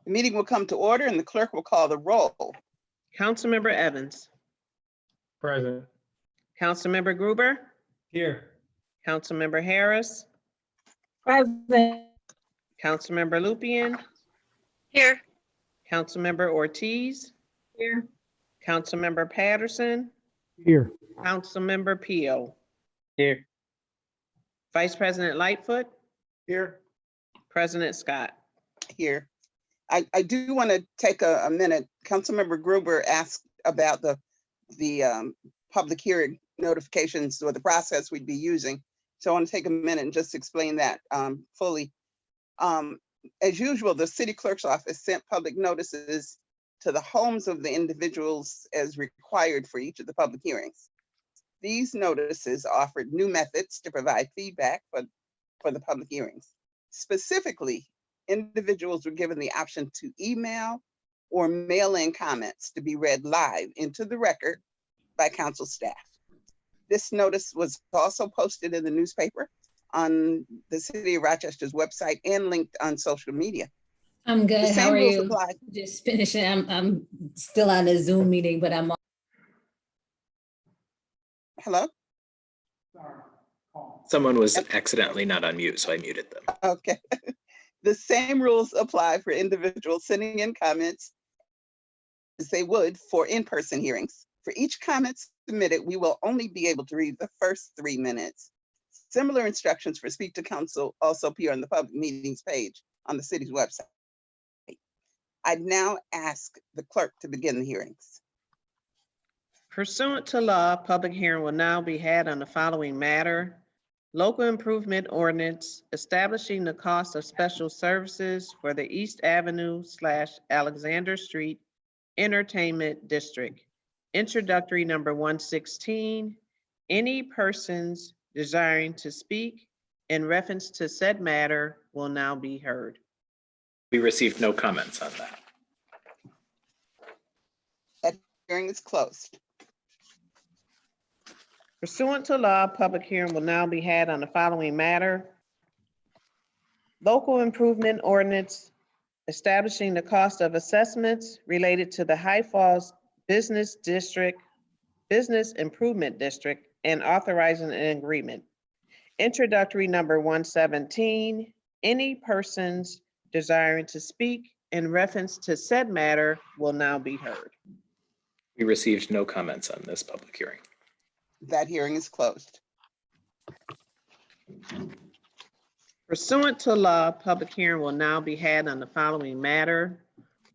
The meeting will come to order and the clerk will call the roll. Councilmember Evans, Present. Councilmember Gruber, Here. Councilmember Harris, Present. Councilmember Lupian, Here. Councilmember Ortiz, Here. Councilmember Patterson, Here. Councilmember Pio, Here. Vice President Lightfoot, Here. President Scott. Here. I do want to take a minute. Councilmember Gruber asked about the public hearing notifications or the process we'd be using. So I want to take a minute and just explain that fully. As usual, the city clerk's office sent public notices to the homes of the individuals as required for each of the public hearings. These notices offered new methods to provide feedback for the public hearings. Specifically, individuals were given the option to email or mail in comments to be read live into the record by council staff. This notice was also posted in the newspaper, on the City of Rochester's website, and linked on social media. I'm good. The How same are rules you? apply. Just finishing. I'm still on a Zoom meeting, but I'm on. Hello? Someone was accidentally not on mute, so I muted them. Okay. The same rules apply for individuals sending in comments as they would for in-person hearings. For each comment submitted, we will only be able to read the first 3 minutes. Similar instructions for Speak to Council also appear on the public meetings page on the city's website. I'd now ask the clerk to begin the hearings. Pursuant to law, public hearing will now be had on the following matter. local improvement ordinance establishing the cost of special services for the East Avenue / Alexander Street Entertainment District. Introductory number 116. Any persons desiring to speak in reference to said matter will now be heard. We received no comments on that. That hearing is closed. Pursuant to law, public hearing will now be had on the following matter. Local improvement ordinance establishing the cost of assessments related to the High Falls Business Improvement District and authorizing an agreement. Introductory number 117. Any persons desiring to speak in reference to said matter will now be heard. We received no comments on this public hearing. That hearing is closed. Pursuant to law, public hearing will now be had on the following matter.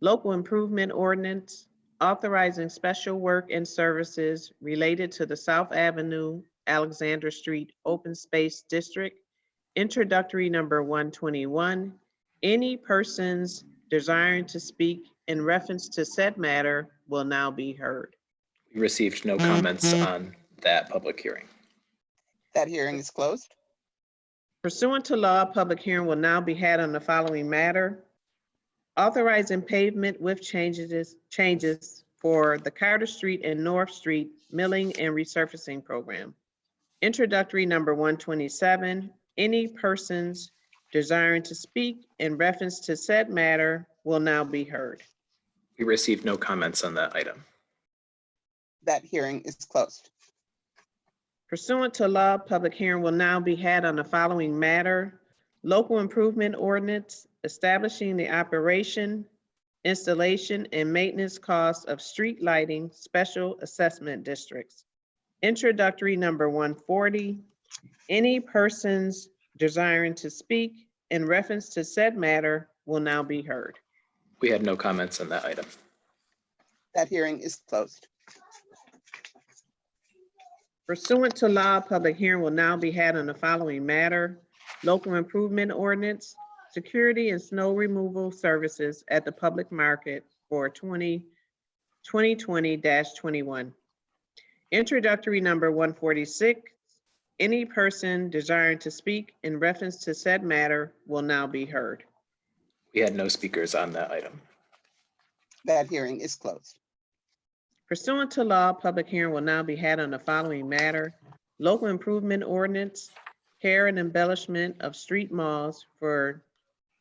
Local improvement ordinance authorizing special work and services related to the South Avenue, Alexander Street Open Space District. Introductory number 121. Any persons desiring to speak in reference to said matter will now be heard. We received no comments on that public hearing. That hearing is closed. Pursuant to law, public hearing will now be had on the following matter. Authorizing pavement with changes for the Carter Street and North Street Milling and Resurfacing Program. Introductory number 127. Any persons desiring to speak in reference to said matter will now be heard. We received no comments on that item. That hearing is closed. Pursuant to law, public hearing will now be had on the following matter. Local improvement ordinance establishing the operation, installation, and maintenance costs of street lighting special assessment districts. Introductory number 140. Any persons desiring to speak in reference to said matter will now be heard. We had no comments on that item. That hearing is closed. Pursuant to law, public hearing will now be had on the following matter. Local improvement ordinance, security and snow removal services at the public market for 2020-21. Introductory number 146. Any person desiring to speak in reference to said matter will now be heard. We had no speakers on that item. That hearing is closed. Pursuant to law, public hearing will now be had on the following matter. Local improvement ordinance, care and embellishment of street malls for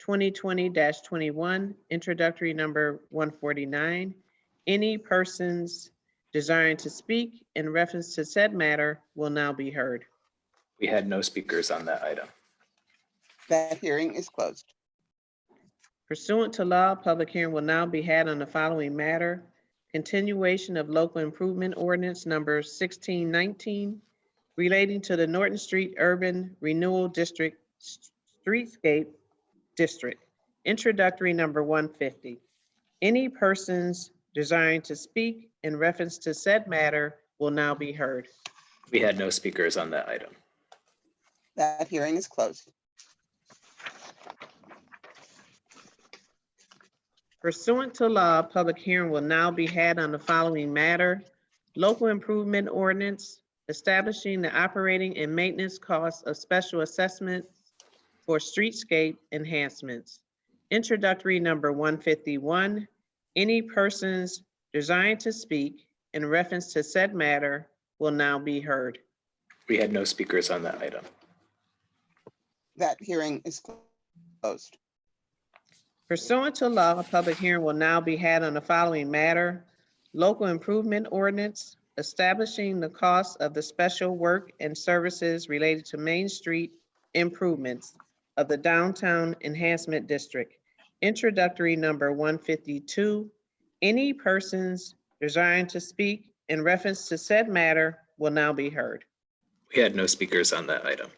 2020-21, introductory number 149. Any persons desiring to speak in reference to said matter will now be heard. We had no speakers on that item. That hearing is closed. Pursuant to law, public hearing will now be had on the following matter. Continuation of local improvement ordinance number 1619 relating to the Norton Street Urban Renewal District Streetscape District. Introductory number 150. Any persons desiring to speak in reference to said matter will now be heard. We had no speakers on that item. That hearing is closed. Pursuant to law, public hearing will now be had on the following matter. Local improvement ordinance establishing the operating and maintenance costs of special assessments for streetscape enhancements. Introductory number 151. Any persons desiring to speak in reference to said matter will now be heard. We had no speakers on that item. That hearing is closed. Pursuant to law, a public hearing will now be had on the following matter. Local improvement ordinance establishing the cost of the special work and services related to Main Street improvements of the Downtown Enhancement District. Introductory number 152. Any persons desiring to speak in reference to said matter will now be heard. We had no speakers on that item.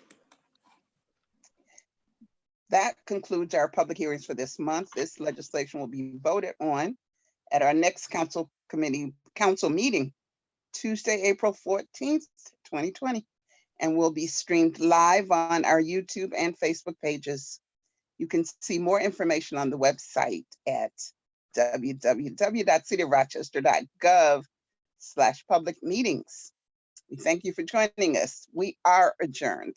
That concludes our public hearings for this month. This legislation will be voted on at our next council meeting, Tuesday, April 14th, 2020. and will be streamed live on our YouTube and Facebook pages. You can see more information on the website at www.cityofrochester.gov/public meetings. We thank you for joining us. We are adjourned.